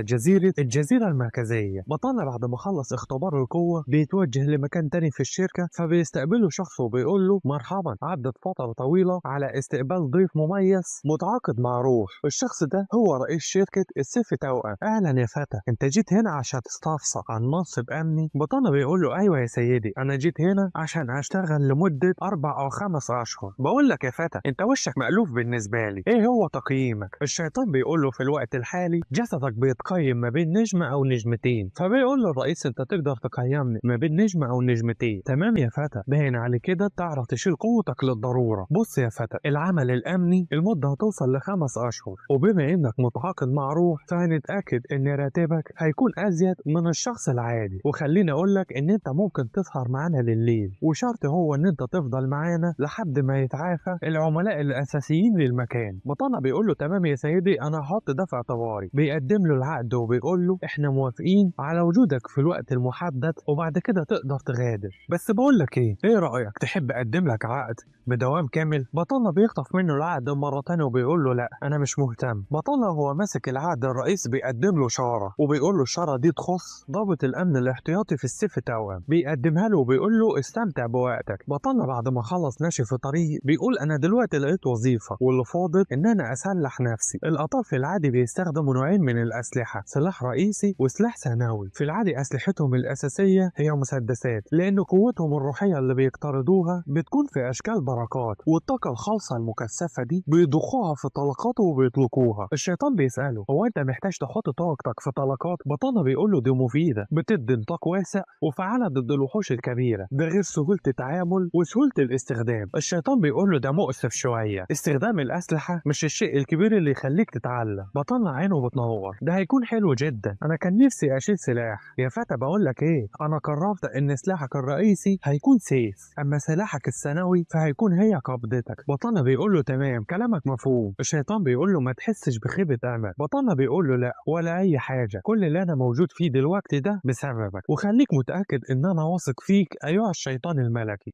الجزيره المركزيه. بطلنا بعد ما خلص اختبار القوه بيتوجه لمكان تاني في الشركه، فبيستقبله شخص وبيقول له مرحبا، عدت فترة طويلة على استقبال ضيف مميز متعاقد مع روح. الشخص ده هو رئيس شركة السيف توأم. اهلا يا فتى، انت جيت هنا عشان تستفسر عن منصب امني؟ بطانة بيقول له ايوه يا سيدي، انا جيت هنا عشان اشتغل لمدة 4 أو 5 اشهر. بقول لك يا فتى انت وشك مألوف بالنسبة لي، ايه هو تقييمك؟ الشيطان بيقول له في الوقت الحالي جسدك بيتقيم ما بين نجمة او نجمتين. فبيقول له الرئيس انت تقدر تقيمني ما بين نجمة او نجمتين. تمام يا فتى، باين على كده تعرف تشيل قوتك للضرورة. بص يا فتى، العمل الأمني المدة هتوصل ل5 أشهر، وبما إنك متعاقد مع روح فهنتأكد إن راتبك هيكون أزيد من الشخص العادي. وخليني أقولك إن أنت ممكن تسهر معانا لليل، وشرط هو إن أنت تفضل معانا لحد ما يتعافى العملاء الأساسيين للمكان. بطانة بيقول له تمام يا سيدي، أنا هحط ده في اعتباري. بيقدم له العقد وبيقول له إحنا موافقين على وجودك في الوقت المحدد وبعد كده تقدر تغادر. بس بقول لك إيه رأيك تحب أقدم لك عقد بدوام كامل؟ بطلنا بيخطف منه العقد مرة تانية وبيقول له لا انا مش مهتم. بطلنا هو ماسك العقد الرئيس بيقدم له شارة وبيقول له الشارة دي تخص ضابط الامن الاحتياطي في السيف توأم. بيقدمها له وبيقول له استمتع بوقتك. بطلنا بعد ما خلص ماشي في طريق بيقول انا دلوقتي لقيت وظيفة واللي فاضل ان انا اسلح نفسي. الاطفال في العادي بيستخدموا نوعين من الاسلحة، سلاح رئيسي وسلاح ثانوي. في العادي اسلحتهم الاساسية هي مسدسات لان قوتهم الروحية اللي بيقترضوها بتكون بتكون في اشكال بركات، والطاقه الخالصه المكثفه دي بيضخوها في طلقاته وبيطلقوها. الشيطان بيساله هو انت محتاج تحط طاقتك في طلقات؟ بطانه بيقول له دي مفيده، بتدي نطاق واسع وفعاله ضد الوحوش الكبيره، ده غير سهوله التعامل وسهوله الاستخدام. الشيطان بيقول له ده مؤسف شويه، استخدام الاسلحه مش الشيء الكبير اللي يخليك تتعلم. بطلع عينه بتنور، ده هيكون حلو جدا، انا كان نفسي اشيل سلاح. يا فتى بقول لك ايه، انا قررت ان سلاحك الرئيسي هيكون سيف، اما سلاحك الثانوي فهيكون هي قبضتك. بطلع بيقول له تمام كلامك مفهوم. الشيطان بيقول له ما تحسش بخيبه امل. بطلع بيقول له لا ولا اي حاجه، كل اللي انا موجود فيه دلوقتي ده بسببك، وخليك متاكد ان انا واثق فيك ايها الشيطان الملكي.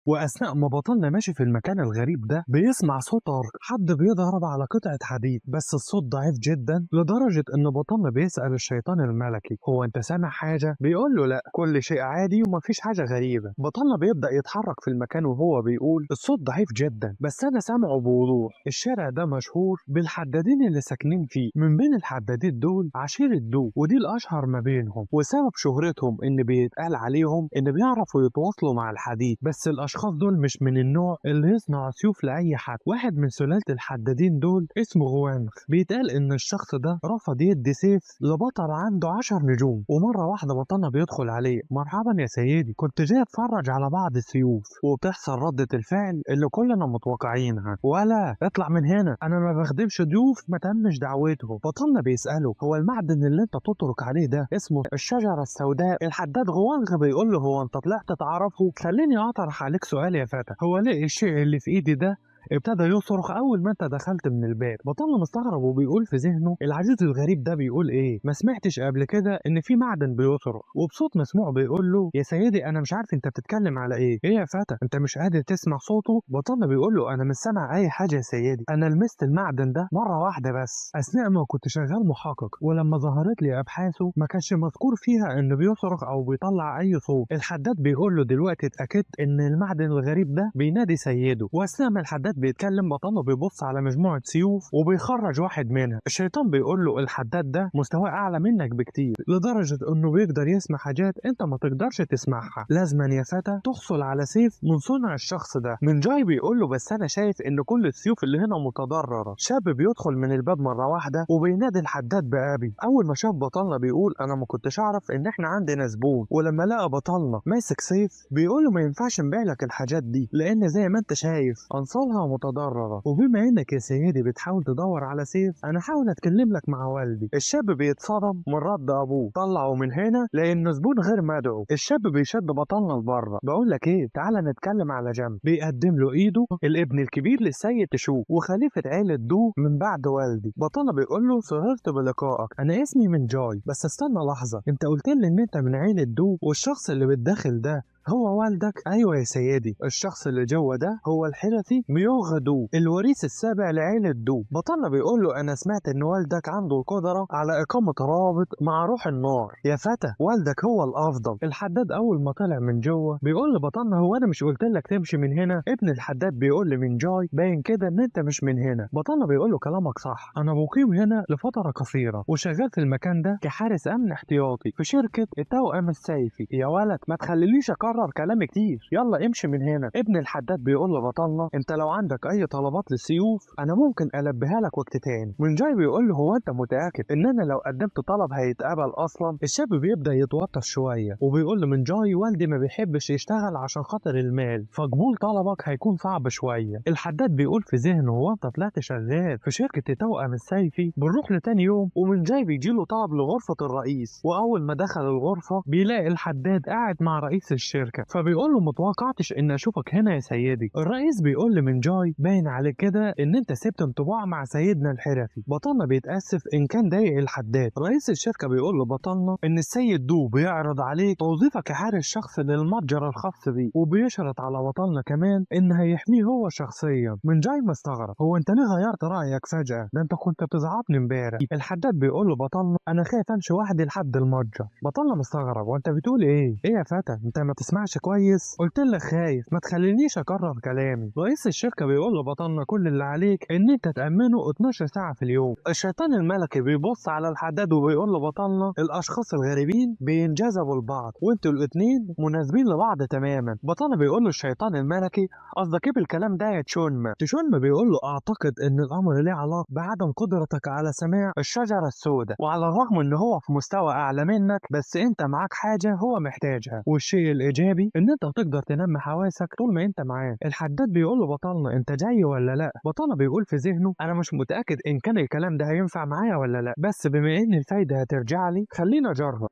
واثناء ما بطلنا ماشي في المكان الغريب ده بيسمع صوت حد بيضرب على قطعه حديد، بس الصوت ضعيف جدا لدرجه ان بطلنا بيسال الشيطان الملكي هو انت سامع حاجه؟ بيقول له لا كل شيء عادي ومفيش حاجه غريبه. بطلنا بيبدا يتحرك في المكان وهو بيقول الصوت ضعيف جدا بس انا سامعه بوضوح. الشارع ده مشهور بالحدادين اللي ساكنين فيه، من بين الحدادين دول عشيره دو، ودي الاشهر ما بينهم، وسبب شهرتهم ان بيتقال عليهم ان بيعرفوا يتواصلوا مع الحديد. بس الاشخاص دول مش من النوع اللي يصنع سيوف لاي حد. واحد من سلالة الحدادين دول اسمه غوانغ، بيتقال ان الشخص ده رفض يدي سيف لبطل عنده 10 نجوم، ومرة واحدة بطلنا بيدخل عليه مرحبا يا سيدي، كنت جاي اتفرج على بعض السيوف. وبتحصل ردة الفعل اللي كلنا متوقعينها، ولا اطلع من هنا انا ما بخدمش ضيوف ما تمش دعوتهم. بطلنا بيسأله هو المعدن اللي انت تترك عليه ده اسمه الشجرة السوداء؟ الحداد غوانغ بيقول له هو انت طلعت تعرفه؟ خليني اطرح عليك سؤال يا فتى، هو ليه الشيء اللي في ايدي ده ابتدى يصرخ اول ما انت دخلت من الباب؟ بطلنا مستغرب وبيقول في ذهنه العجوز الغريب ده بيقول ايه؟ ما سمعتش قبل كده ان في معدن بيصرخ. وبصوت مسموع بيقول له يا سيدي انا مش عارف انت بتتكلم على ايه يا فتى، انت مش قادر تسمع صوته؟ بطلنا بيقول له انا مش سامع اي حاجه يا سيدي، انا لمست المعدن ده مره واحده بس اثناء ما كنت شغال محقق، ولما ظهرت لي ابحاثه ما كانش مذكور فيها انه بيصرخ او بيطلع اي صوت. الحداد بيقول له دلوقتي اتاكدت ان المعدن الغريب ده بينادي سيده. واثناء ما الحداد بيتكلم بطلنا بيبص على مجموعة سيوف وبيخرج واحد منها. الشيطان بيقول له الحداد ده مستواه أعلى منك بكتير، لدرجة إنه بيقدر يسمع حاجات أنت ما تقدرش تسمعها. لازما يا فتى تحصل على سيف من صنع الشخص ده. من جاي بيقول له بس أنا شايف إن كل السيوف اللي هنا متضررة. شاب بيدخل من الباب مرة واحدة وبينادي الحداد بأبي. أول ما شاف بطلنا بيقول أنا ما كنتش أعرف إن إحنا عندنا زبون، ولما لقى بطلنا ماسك سيف بيقول له ما ينفعش نبيع لك الحاجات دي لأن زي ما أنت شايف أنصالها متضررة، وبما انك يا سيدي بتحاول تدور على سيف انا هحاول اتكلم لك مع والدي. الشاب بيتصدم من رد ابوه طلعه من هنا لانه زبون غير مدعو. الشاب بيشد بطلنا لبره، بقول لك ايه تعالى نتكلم على جنب. بيقدم له ايده الابن الكبير للسيد تشوف وخليفه عيله دو من بعد والدي. بطلنا بيقول له سررت بلقائك، انا اسمي من جاي، بس استنى لحظه، انت قلت لي ان انت من عيله دو والشخص اللي بالداخل ده هو والدك؟ ايوه يا سيدي، الشخص اللي جوه ده هو الحرفي ميوغ دو الوريث السابع لعيلة دو. بطلنا بيقول له انا سمعت ان والدك عنده القدرة على اقامة رابط مع روح النار. يا فتى والدك هو الافضل. الحداد اول ما طلع من جوه بيقول لبطلنا هو انا مش قلت لك تمشي من هنا؟ ابن الحداد بيقول لي من جاي باين كده ان انت مش من هنا. بطلنا بيقول له كلامك صح، انا مقيم هنا لفترة قصيرة وشغال في المكان ده كحارس امن احتياطي في شركة التوأم السيفي. يا ولد ما تخليليش اكرر كلام كتير، يلا امشي من هنا. ابن الحداد بيقول لبطلنا انت لو عندك اي طلبات للسيوف انا ممكن البيها لك وقت تاني. من جاي بيقول له هو انت متاكد ان انا لو قدمت طلب هيتقبل اصلا؟ الشاب بيبدا يتوتر شويه وبيقول له من جاي والدي ما بيحبش يشتغل عشان خاطر المال، فقبول طلبك هيكون صعب شويه. الحداد بيقول في ذهنه هو انت طلعت شغال في شركه التوأم السيفي؟ بنروح لتاني يوم ومن جاي بيجيله طلب لغرفه الرئيس، واول ما دخل الغرفه بيلاقي الحداد قاعد مع رئيس الشركه، فبيقول له متوقعتش ان اشوفك هنا يا سيدي. الرئيس بيقول لي من جاي باين عليك كده ان انت سبت انطباع مع سيدنا الحرفي. بطلنا بيتاسف ان كان ضايق الحداد. رئيس الشركه بيقول لبطلنا ان السيد دو بيعرض عليك توظيفك كحارس شخصي للمتجر الخاص بيه، وبيشرط على بطلنا كمان ان هيحميه هو شخصيا. من جاي مستغرب هو انت ليه غيرت رايك فجاه؟ ده انت كنت بتزعطني امبارح. الحداد بيقول له بطلنا انا خايف امشي وحدي لحد المتجر. بطلنا مستغرب وانت بتقول ايه يا فتى؟ انت ما بتسمعش كويس؟ قلت لك خايف ما تخلينيش اكرر كلامي. رئيس الشركه بيقول لبطلنا كل اللي عليك ان انت تامنه 12 ساعه في اليوم. الشيطان الملكي بيبص على الحداد وبيقول لبطلنا الاشخاص الغريبين بينجذبوا لبعض وانتوا الاتنين مناسبين لبعض تماما. بطلنا بيقول له الشيطان الملكي قصدك ايه بالكلام ده يا تشونما؟ تشونما بيقول له اعتقد ان الامر ليه علاقه بعدم قدرتك على سماع الشجره السوداء، وعلى الرغم ان هو في مستوى اعلى منك بس انت معاك حاجه هو محتاجها، والشيء الايجابي ان انت تقدر تنمي حواسك طول ما انت معاه. الحداد بيقول له بطلنا انت جاي ولا لا؟ بطلنا بيقول في ذهنه انا مش متاكد ان كان الكلام ده هينفع معايا ولا لا، بس بما ان الفايده هترجع لي خلينا اجرب.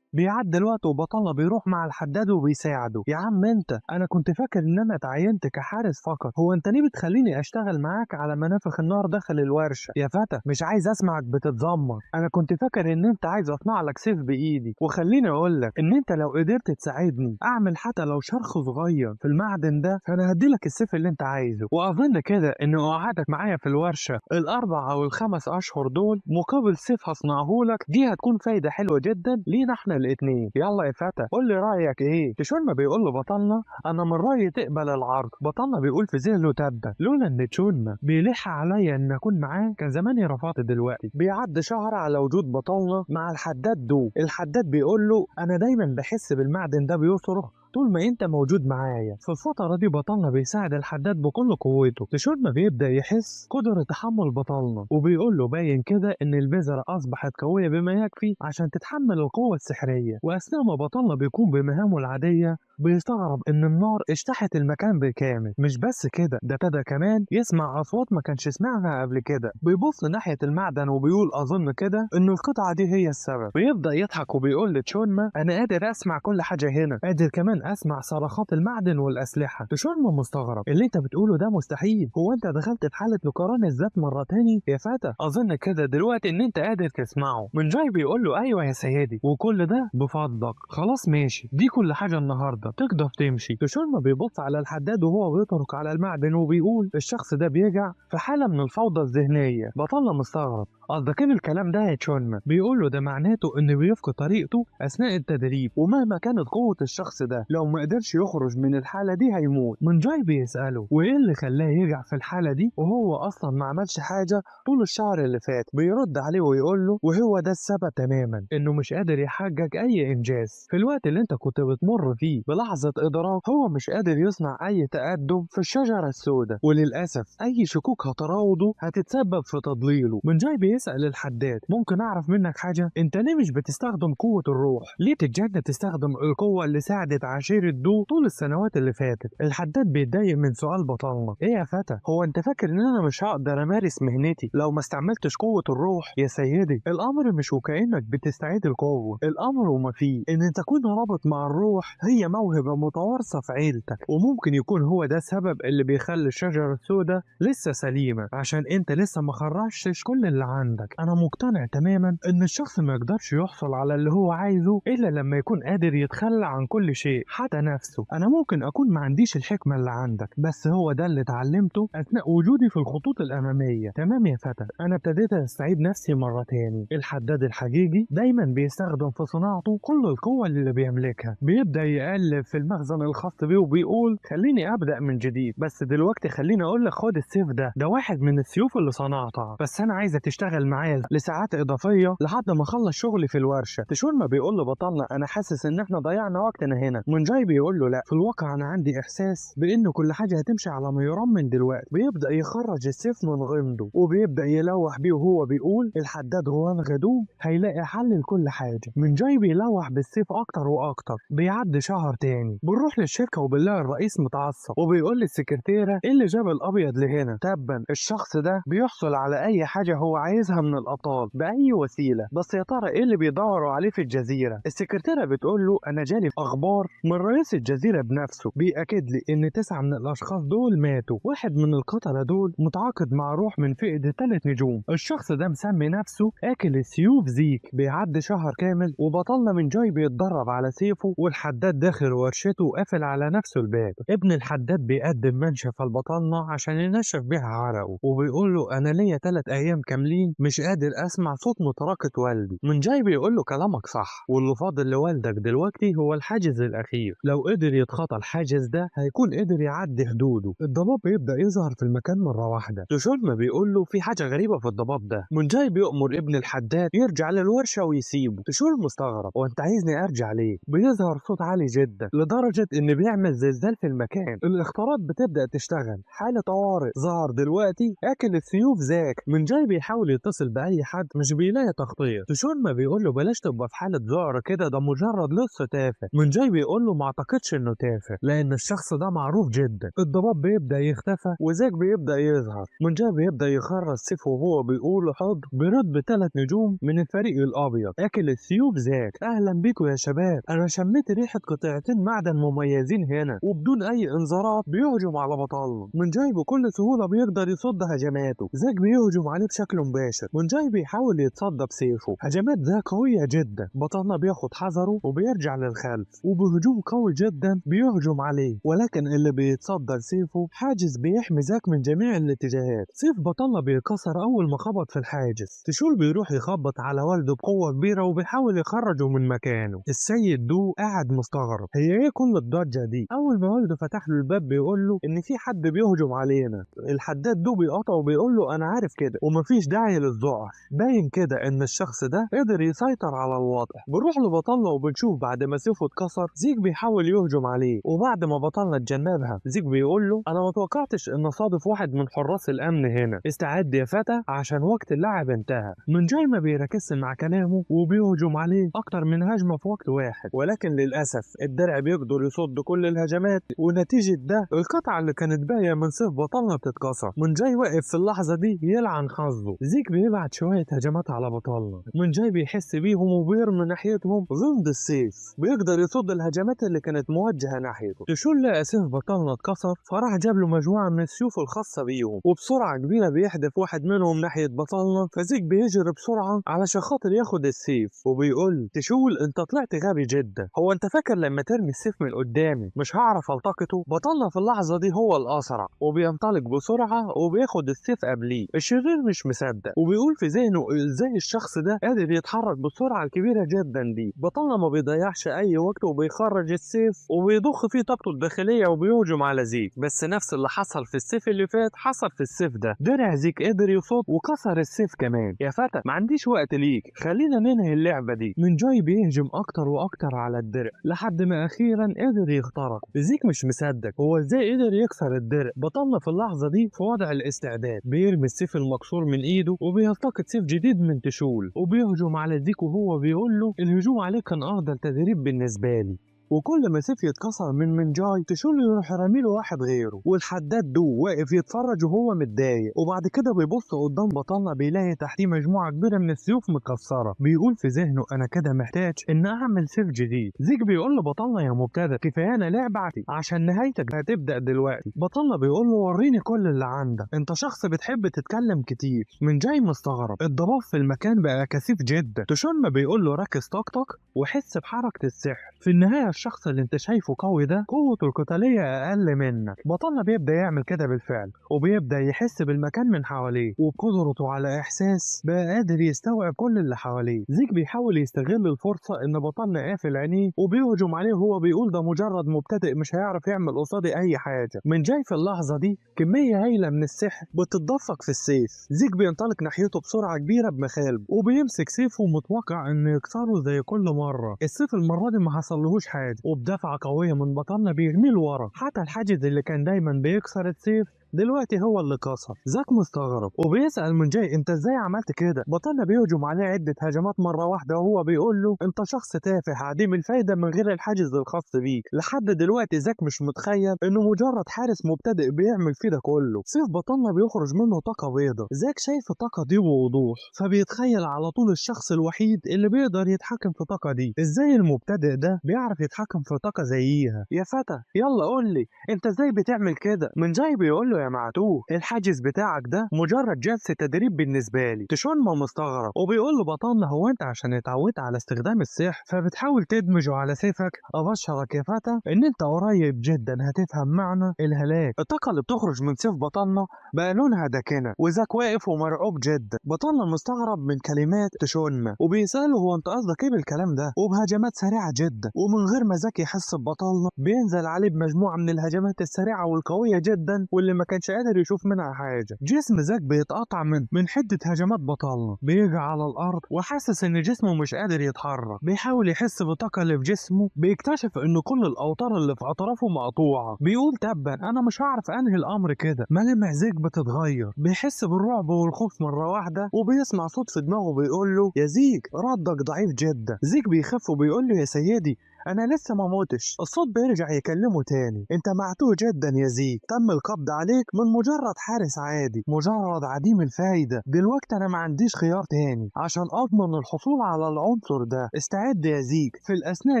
بيعدي الوقت وبطلنا بيروح مع الحداد وبيساعده. يا عم انت، انا كنت فاكر ان انا اتعينت كحارس فقط، هو انت ليه بتخليني اشتغل معاك على منافخ النار داخل الورشه؟ يا فتى مش عايز اسمعك بتتذمر، انا كنت فاكر ان انت عايز اصنع لك سيف بايدي. وخليني اقول لك ان انت لو قدرت تساعدني اعمل حتى لو شرخ صغير في المعدن ده فانا هديلك السيف اللي انت عايزه. واظن كده ان قعدك معايا في الورشه الاربع او الخمس اشهر دول مقابل سيف هصنعهولك، دي هتكون فايده حلوه جدا لينا احنا الاتنين. يلا يا فتى قول لي رايك ايه؟ تشونما بيقول له بطلنا انا من رايي تقبل العرض. بطلنا بيقول في ذهنه تبا لولا ان تشونما بيلح عليا ان اكون معاه كان زماني رفضت دلوقتي. بيعدي شهر على وجود بطلنا مع الحداد دو. الحداد بيقول له انا دايما بحس بالمعدن ده بيصرخ طول ما انت موجود معايا. في الفترة دي بطلنا بيساعد الحداد بكل قوته. تشونما بيبدأ يحس قدرة تحمل بطلنا وبيقول له باين كده ان البذرة اصبحت قوية بما يكفي عشان تتحمل القوة السحرية. واثناء ما بطلنا بيكون بمهامه العادية بيستغرب ان النار اجتاحت المكان بالكامل. مش بس كده، ده ابتدى كمان يسمع اصوات ما كانش سمعها قبل كده. بيبص ناحية المعدن وبيقول اظن كده ان القطعة دي هي السبب. بيبدأ يضحك وبيقول لتشونما انا قادر اسمع كل حاجة هنا، قادر كمان اسمع صرخات المعدن والاسلحة. تشونما مستغرب اللي انت بتقوله ده مستحيل، هو انت دخلت في حالة نكران الذات مرة تاني يا فتى؟ اظن كده دلوقتي ان انت قادر تسمعه. من جاي بيقول له ايوه يا سيدي وكل ده بفضلك. خلاص ماشي، دي كل حاجة النهاردة تقدر تمشي. تشونما بيبص على الحداد وهو بيطرق على المعدن وبيقول الشخص ده بيرجع في حالة من الفوضى الذهنية. بطلنا مستغرب قصدك ايه بالكلام ده يا تشونما؟ بيقول له ده معناته انه بيفقد طريقته اثناء التدريب، ومهما كانت قوة الشخص ده لو ما قدرش يخرج من الحالة دي هيموت. من جاي بيسأله وايه اللي خلاه يرجع في الحالة دي وهو اصلا ما عملش حاجة طول الشهر اللي فات. بيرد عليه ويقول له وهو ده السبب تماما انه مش قادر يحقق اي انجاز في الوقت اللي انت كنت بتمر فيه بلحظة ادراك. هو مش قادر يصنع اي تقدم في الشجرة السوداء، وللاسف اي شكوك هتراوده هتتسبب في تضليله. من جاي بيسأل الحداد ممكن اعرف منك حاجة؟ انت ليه مش بتستخدم قوة الروح؟ ليه بتتجنن تستخدم القوة اللي ساعدت عشيرة دو طول السنوات اللي فاتت؟ الحداد بيتضايق من سؤال بطلنا. ايه يا فتى، هو انت فاكر ان انا مش هقدر امارس مهنتي لو ما استعملتش قوة الروح؟ يا سيدي الامر مش وكأنك بتستعيد القوة، الامر وما فيه ان تكون رابط مع الروح هي موهبة متوارثة في عيلتك، وممكن يكون هو ده السبب اللي بيخلي الشجرة السوداء لسه سليمة عشان انت لسه ما خرجتش كل اللي عندك. انا مقتنع تماما ان الشخص ما يقدرش يحصل على اللي هو عايزه الا لما يكون قادر يتخلى عن كل شيء حتى نفسه. انا ممكن اكون ما عنديش الحكمة اللي عندك بس هو ده اللي اتعلمته اثناء وجودي في الخطوط الامامية. تمام يا فتى، انا ابتديت استعيد نفسي مرة تاني. الحداد الحقيقي دايما بيستخدم في صناعته كل القوة اللي بيملكها. بيبدأ يقلب في المخزن الخاص بيه وبيقول خليني ابدأ من جديد، بس دلوقتي خليني اقول لك خد السيف ده واحد من السيوف اللي صنعتها، بس انا عايزة تشتغل معايا لساعات اضافية لحد ما اخلص شغلي في الورشة. تشونما بيقول له بطلنا انا حاسس ان احنا ضيعنا وقتنا هنا. من جاي بيقول له لا، في الواقع انا عندي احساس بان كل حاجة هتمشي على ما يرام من دلوقتي. بيبدأ يخرج السيف من غمده وبيبدأ يلوح بيه وهو بيقول الحداد روان غدوم هيلاقي حل لكل حاجة. من جاي بيلوح بالسيف اكتر واكتر. بيعدي شهر تاني بنروح للشركة وبنلاقي الرئيس متعصب وبيقول للسكرتيرة ايه اللي جاب الابيض لهنا. تبا الشخص ده بيحصل على اي حاجة هو عايزها من الابطال باي وسيلة، بس يا ترى ايه اللي بيدوروا عليه في الجزيرة؟ السكرتيرة بتقول له انا جالي اخبار من رئيس الجزيرة بنفسه بيأكد لي ان 9 من الاشخاص دول ماتوا. واحد من القتلة دول متعاقد مع روح من فئة 3 نجوم. الشخص ده مسمي نفسه اكل السيوف زيك. بيعدي شهر كامل وبطلنا من جاي بيتدرب على سيفه والحداد داخل ورشته وقافل على نفسه الباب. ابن الحداد بيقدم منشفة لبطلنا عشان ينشف بيها عرقه وبيقول له انا ليا 3 ايام كاملين مش قادر اسمع صوت متراكة والدي. من جاي بيقول له كلامك صح، واللي فاضل لوالدك دلوقتي هو الحاجز الاخير، لو قدر يتخطى الحاجز ده هيكون قدر يعدي حدوده. الضباب بيبدا يظهر في المكان مره واحده. تشولما بيقول له في حاجه غريبه في الضباب ده. من جاي بيأمر ابن الحداد يرجع للورشه ويسيبه. تشول مستغرب، وانت عايزني ارجع ليه؟ بيظهر صوت عالي جدا لدرجه ان بيعمل زلزال في المكان. الاختراط بتبدا تشتغل، حاله طوارئ. ظهر دلوقتي اكل السيوف زاك. من جاي بيحاول يتصل باي حد مش بيلاقي تغطيه. تشولما بيقول له بلاش تبقى في حاله ذعر كده، ده مجرد لص تافه. من جاي بيقول له ما اعتقدش انه تافه لان الشخص ده معروف جدا. الضباب بيبدا يختفى وزاك بيبدا يظهر. من جاي بيبدا يخرج سيف وهو بيقول حاضر برد ب3 نجوم من الفريق الابيض. اكل السيوف زاك، اهلا بيكم يا شباب، انا شميت ريحه قطعتين معدن مميزين هنا. وبدون اي انذارات بيهجم على بطلنا. من جاي بكل سهوله بيقدر يصد هجماته. زاك بيهجم عليه بشكل مباشر. من جاي بيحاول يتصدى بسيفه. هجمات زاك قويه جدا. بطلنا بياخد حذره وبيرجع للخلف، وبهجوم قوي جدا بيهجم عليه، ولكن اللي بيتصدى لسيفه حاجز بيحمي زاك من جميع الاتجاهات. سيف بطلنا بيكسر اول ما خبط في الحاجز. تشول بيروح يخبط على والده بقوه كبيره وبيحاول يخرجه من مكانه. السيد دو قاعد مستغرب، هي ايه كل الضجه دي؟ اول ما والده فتح له الباب بيقول له ان في حد بيهجم علينا. الحداد دو بيقاطعه وبيقول له انا عارف كده ومفيش داعي للذعر. باين كده ان الشخص ده قدر يسيطر على الوضع. بنروح لبطلنا وبنشوف بعد ما سيفه اتكسر زيك بيحاول يهجم عليه، وبعد ما بطلنا اتجنبها زيك بيقول له انا ما توقعتش ان صادف واحد من حراس الامن هنا، استعد يا فتى عشان وقت اللعب انتهى. من جاي ما بيركزش مع كلامه وبيهجم عليه اكتر من هجمه في وقت واحد، ولكن للاسف الدرع بيقدر يصد كل الهجمات، ونتيجه ده القطعه اللي كانت باقيه من سيف بطلنا بتتكسر. من جاي واقف في اللحظه دي يلعن حظه. زيك بيبعت شويه هجمات على بطلنا. من جاي بيحس بيهم وبيرمي ناحيتهم ضد السيف، بيقدر يصد الهجمات اللي كانت موجهه ناحيته. تشول لقى سيف بطلنا اتكسر فراح جاب له مجموعه من السيوف الخاصه بيهم، وبسرعه كبيره بيحدف واحد منهم ناحيه بطلنا. فزيك بيجري بسرعه علشان خاطر ياخد السيف، وبيقول تشول انت طلعت غبي جدا، هو انت فاكر لما ترمي السيف من قدامي مش هعرف التقطه؟ بطلنا في اللحظه دي هو الاسرع وبينطلق بسرعه وبياخد السيف قبليه. الشرير مش مصدق وبيقول في ذهنه ازاي الشخص ده قادر يتحرك بالسرعه الكبيره جدا دي. بطلنا ما بيضيعش اي وقت وبيخرج السيف وبيضخ فيه طاقته الداخليه وبيهجم على زيك. بس نفس اللي حصل في السيف اللي فات حصل في السيف ده. درع زيك قدر يصد وكسر السيف كمان. يا فتى ما عنديش وقت ليك، خلينا ننهي اللعبه دي. من جاي بيهجم اكتر واكتر على الدرع لحد ما اخيرا قدر يخترق. زيك مش مصدق هو ازاي قدر يكسر الدرع. بطلنا في اللحظه دي في وضع الاستعداد، بيرمي السيف المكسور من ايده وبيلتقط سيف جديد من تشول وبيهجم على زيك، وهو بيقول له الهجوم عليك كان افضل تدريب بالنسبه لي. وكل ما سيف يتكسر من جاي تشول يروح راميله واحد غيره. والحداد دو واقف يتفرج وهو متضايق، وبعد كده بيبص قدام بطلنا بيلاقي تحتيه مجموعه كبيره من السيوف متكسره. بيقول في ذهنه انا كده محتاج ان اعمل سيف جديد. زيك بيقول لبطلنا يا مبتدئ كفايه لعبتي عشان نهايتك هتبدا دلوقتي. بطلنا بيقول له وريني كل اللي عندك، انت شخص بتحب تتكلم كتير. من جاي مستغرب، الضباب في المكان بقى كثيف جدا. تشول ما بيقول له ركز طاقتك وحس بحركه السحر. في النهايه الشخص اللي انت شايفه قوي ده قوته القتاليه اقل منك. بطلنا بيبدا يعمل كده بالفعل وبيبدا يحس بالمكان من حواليه، وبقدرته على احساس بقى قادر يستوعب كل اللي حواليه. زيك بيحاول يستغل الفرصه ان بطلنا قافل عينيه وبيهجم عليه وهو بيقول ده مجرد مبتدئ مش هيعرف يعمل قصادي اي حاجه. من جاي في اللحظه دي كميه هايله من السحر بتتدفق في السيف. زيك بينطلق ناحيته بسرعه كبيره بمخالب وبيمسك سيفه متوقع انه يكسره زي كل مره. السيف المره دي ما حصلهوش حاجه، وبدفعه قويه من بطلنا بيرميه لورا. حتى الحاجز اللي كان دايما بيكسر السيف دلوقتي هو اللي كسر. زاك مستغرب وبيسأل من جاي انت ازاي عملت كده؟ بطلنا بيهجم عليه عدة هجمات مرة واحدة وهو بيقول له انت شخص تافه عديم الفايدة من غير الحاجز الخاص بيك. لحد دلوقتي زاك مش متخيل انه مجرد حارس مبتدئ بيعمل فيه ده كله. سيف بطلنا بيخرج منه طاقة بيضة. زاك شايف الطاقة دي بوضوح فبيتخيل على طول الشخص الوحيد اللي بيقدر يتحكم في الطاقة دي. ازاي المبتدئ ده بيعرف يتحكم في طاقة زيها؟ يا فتى يلا قول لي انت ازاي بتعمل كده؟ من جاي بيقول له يا معتوه، الحاجز بتاعك ده مجرد جلسة تدريب بالنسبة لي. تشونما مستغرب وبيقول له بطلنا هو انت عشان اتعودت على استخدام السحر فبتحاول تدمجه على سيفك؟ ابشرك يا فتى ان انت قريب جدا هتفهم معنى الهلاك. الطاقة اللي بتخرج من سيف بطلنا بقى لونها داكنة وزاك واقف ومرعوب جدا. بطلنا مستغرب من كلمات تشونما وبيسأله هو انت قصدك ايه بالكلام ده، وبهجمات سريعة جدا ومن غير ما زاك يحس ببطلنا بينزل عليه بمجموعة من الهجمات السريعة والقوية جدا واللي ما كانش قادر يشوف منها حاجة. جسم زاك بيتقطع من حدة هجمات بطلنا، بيجي على الارض وحاسس ان جسمه مش قادر يتحرك. بيحاول يحس بالطاقة اللي في جسمه، بيكتشف ان كل الاوتار اللي في اطرافه مقطوعة. بيقول تبا انا مش هعرف انهي الامر كده. ملامح زيك بتتغير، بيحس بالرعب والخوف مرة واحدة وبيسمع صوت في دماغه بيقول له يا زيك ردك ضعيف جدا. زيك بيخف وبيقول له يا سيدي انا لسه ما موتش. الصوت بيرجع يكلمه تاني انت معتوه جدا يا زيك، تم القبض عليك من مجرد حارس عادي، مجرد عديم الفايدة. دلوقتي انا ما عنديش خيار تاني عشان اضمن الحصول على العنصر ده. استعد يا زيك. في الاثناء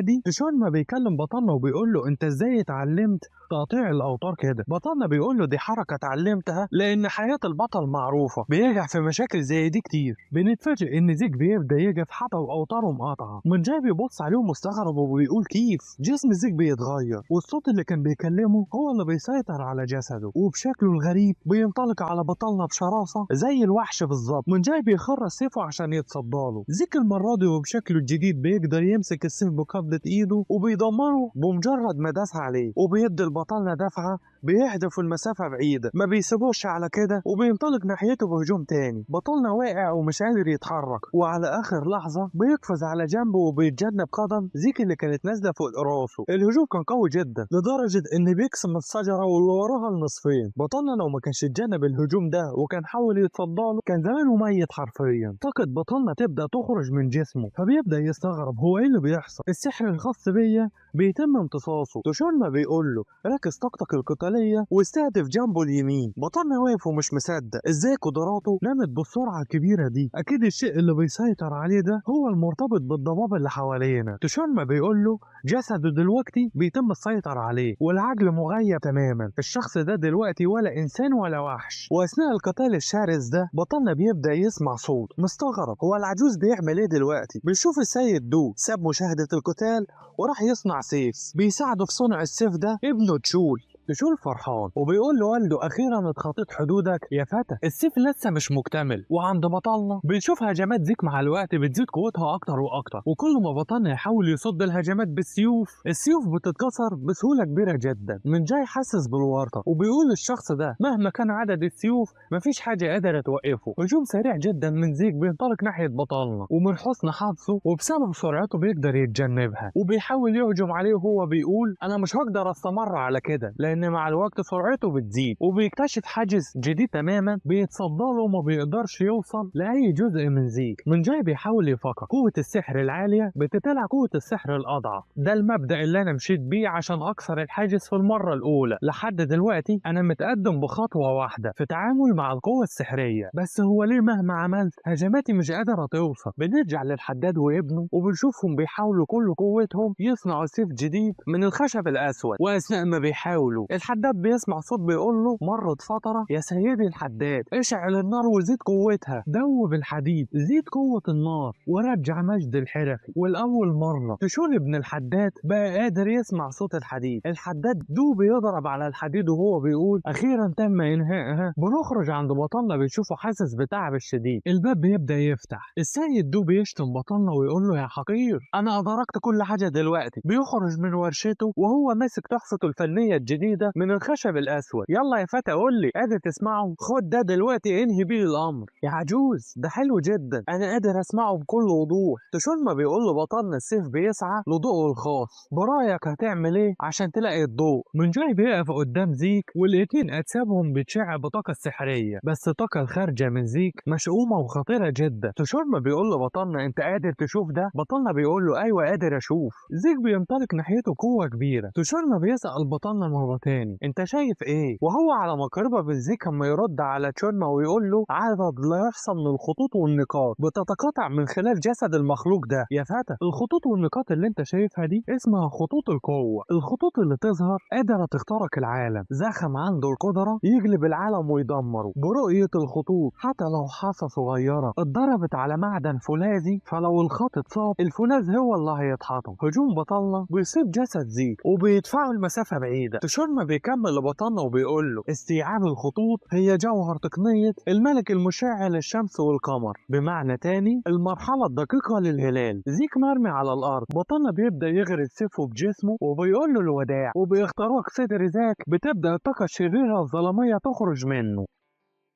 دي تشونما بيكلم بطلنا وبيقول له انت ازاي اتعلمت تقطيع الاوتار كده؟ بطلنا بيقول له دي حركة اتعلمتها لان حياة البطل معروفة بيقع في مشاكل زي دي كتير. بنتفاجئ ان زيك بيبدا يجي في حطه واوتاره مقاطعة. من جاي بيبص عليه مستغرب وبيقول كيف؟ جسم زيك بيتغير والصوت اللي كان بيكلمه هو اللي بيسيطر على جسده وبشكله الغريب بينطلق على بطلنا بشراسة زي الوحش بالظبط. من جاي بيخرج سيفه عشان يتصداله. زيك المرة دي وبشكله الجديد بيقدر يمسك السيف بقبضة ايده وبيدمره بمجرد ما داس عليه، وبيدي البطلنا دفعة بيهدف المسافة بعيدة. ما بيسيبوش على كده وبينطلق ناحيته بهجوم تاني. بطلنا واقع ومش قادر يتحرك، وعلى آخر لحظة بيقفز على جنبه وبيتجنب قدم زيك اللي كانت نازلة فوق راسه. الهجوم كان قوي جدا لدرجة إن بيقسم الشجرة واللي وراها لنصفين. بطلنا لو ما كانش اتجنب الهجوم ده وكان حاول يتصداله كان زمانه ميت حرفيا. طاقة بطلنا تبدأ تخرج من جسمه فبيبدأ يستغرب هو ايه اللي بيحصل. السحر الخاص بيا بيتم امتصاصه. تشونما بيقول له ركز طاقتك القتالية واستهدف جنبه اليمين. بطلنا واقف ومش مصدق ازاي قدراته نمت بالسرعة الكبيرة دي. اكيد الشيء اللي بيسيطر عليه ده هو المرتبط بالضباب اللي حوالينا. تشونما بيقول له جسده دلوقتي بيتم السيطرة عليه والعقل مغيب تماما. الشخص ده دلوقتي ولا انسان ولا وحش. واثناء القتال الشرس ده بطلنا بيبدأ يسمع صوت. مستغرب هو العجوز بيعمل ايه دلوقتي. بيشوف السيد دو ساب مشاهدة القتال وراح يصنع سيف. بيساعده في صنع السيف ده ابنه تشول. تشول فرحان وبيقول لوالده اخيرا اتخطيت حدودك يا فتى. السيف لسه مش مكتمل. وعند بطلنا بنشوف هجمات زيك مع الوقت بتزيد قوتها اكتر واكتر، وكل ما بطلنا يحاول يصد الهجمات بالسيوف السيوف بتتكسر بسهوله كبيره جدا. من جاي حاسس بالورطه وبيقول الشخص ده مهما كان عدد السيوف مفيش حاجه قادره توقفه. هجوم سريع جدا من زيك بينطلق ناحيه بطلنا، ومن حسن حظه وبسبب سرعته بيقدر يتجنبها وبيحاول يهجم عليه وهو بيقول انا مش هقدر استمر على كده لان مع الوقت سرعته بتزيد. وبيكتشف حاجز جديد تماما بيتصدى له وما بيقدرش يوصل لاي جزء من زيك. من جاي بيحاول يفكر قوه السحر العاليه بتتلع قوه السحر الاضعف. ده المبدا اللي انا مشيت بيه عشان اكسر الحاجز في المره الاولى. لحد دلوقتي انا متقدم بخطوه واحده في تعامل مع القوه السحريه، بس هو ليه مهما عملت هجماتي مش قادره توصل. بنرجع للحداد وابنه وبنشوفهم بيحاولوا كل قوتهم يصنعوا سيف جديد من الخشب الاسود. واثناء ما بيحاولوا الحداد بيسمع صوت بيقول له مرت فترة يا سيدي الحداد اشعل النار وزيد قوتها، دوب الحديد زيد قوة النار ورجع مجد الحرفي. والأول مرة تشول ابن الحداد بقى قادر يسمع صوت الحديد. الحداد دوب يضرب على الحديد وهو بيقول أخيرا تم إنهائها. بنخرج عند بطلنا بيشوفه حاسس بتعب الشديد. الباب بيبدأ يفتح. السيد دوب يشتم بطلنا ويقول له يا حقير أنا أدركت كل حاجة دلوقتي. بيخرج من ورشته وهو ماسك تحفته الفنية الجديدة من الخشب الاسود. يلا يا فتى قول لي قادر تسمعه؟ خد ده دلوقتي انهي بيه الامر. يا عجوز ده حلو جدا انا قادر اسمعه بكل وضوح. تشونما بيقول له بطلنا السيف بيسعى لضوءه الخاص، برايك هتعمل ايه عشان تلاقي الضوء؟ من جاي بيقف قدام زيك والاتنين اجسامهم بتشع بطاقه سحريه، بس الطاقه الخارجه من زيك مشؤومه وخطيره جدا. تشونما بيقول له بطلنا انت قادر تشوف ده؟ بطلنا بيقول له ايوه قادر اشوف. زيك بينطلق ناحيته قوه كبيره. تشونما بيسال بطلنا مرتين تاني، انت شايف ايه؟ وهو على مقربة بالزيك اما يرد على تشونما ويقول له عدد لا يحصى من الخطوط والنقاط بتتقاطع من خلال جسد المخلوق ده. يا فتى الخطوط والنقاط اللي انت شايفها دي اسمها خطوط القوة، الخطوط اللي تظهر قادرة تخترق العالم. زخم عنده القدرة يقلب العالم ويدمره برؤية الخطوط، حتى لو حصى صغيرة اتضربت على معدن فولاذي فلو الخط اتصاب الفولاذ هو اللي هيتحطم. هجوم بطلنا بيصيب جسد زيك وبيدفعه المسافة بعيدة. تشونما بيكمل لبطلنا وبيقول له استيعاب الخطوط هي جوهر تقنية الملك المشع للشمس والقمر، بمعنى تاني المرحلة الدقيقة للهلال. زيك مرمي على الأرض، بطلنا بيبدأ يغرز سيفه بجسمه وبيقول له الوداع، وبيخترق صدر زاك بتبدأ الطاقة الشريرة الظلامية تخرج منه.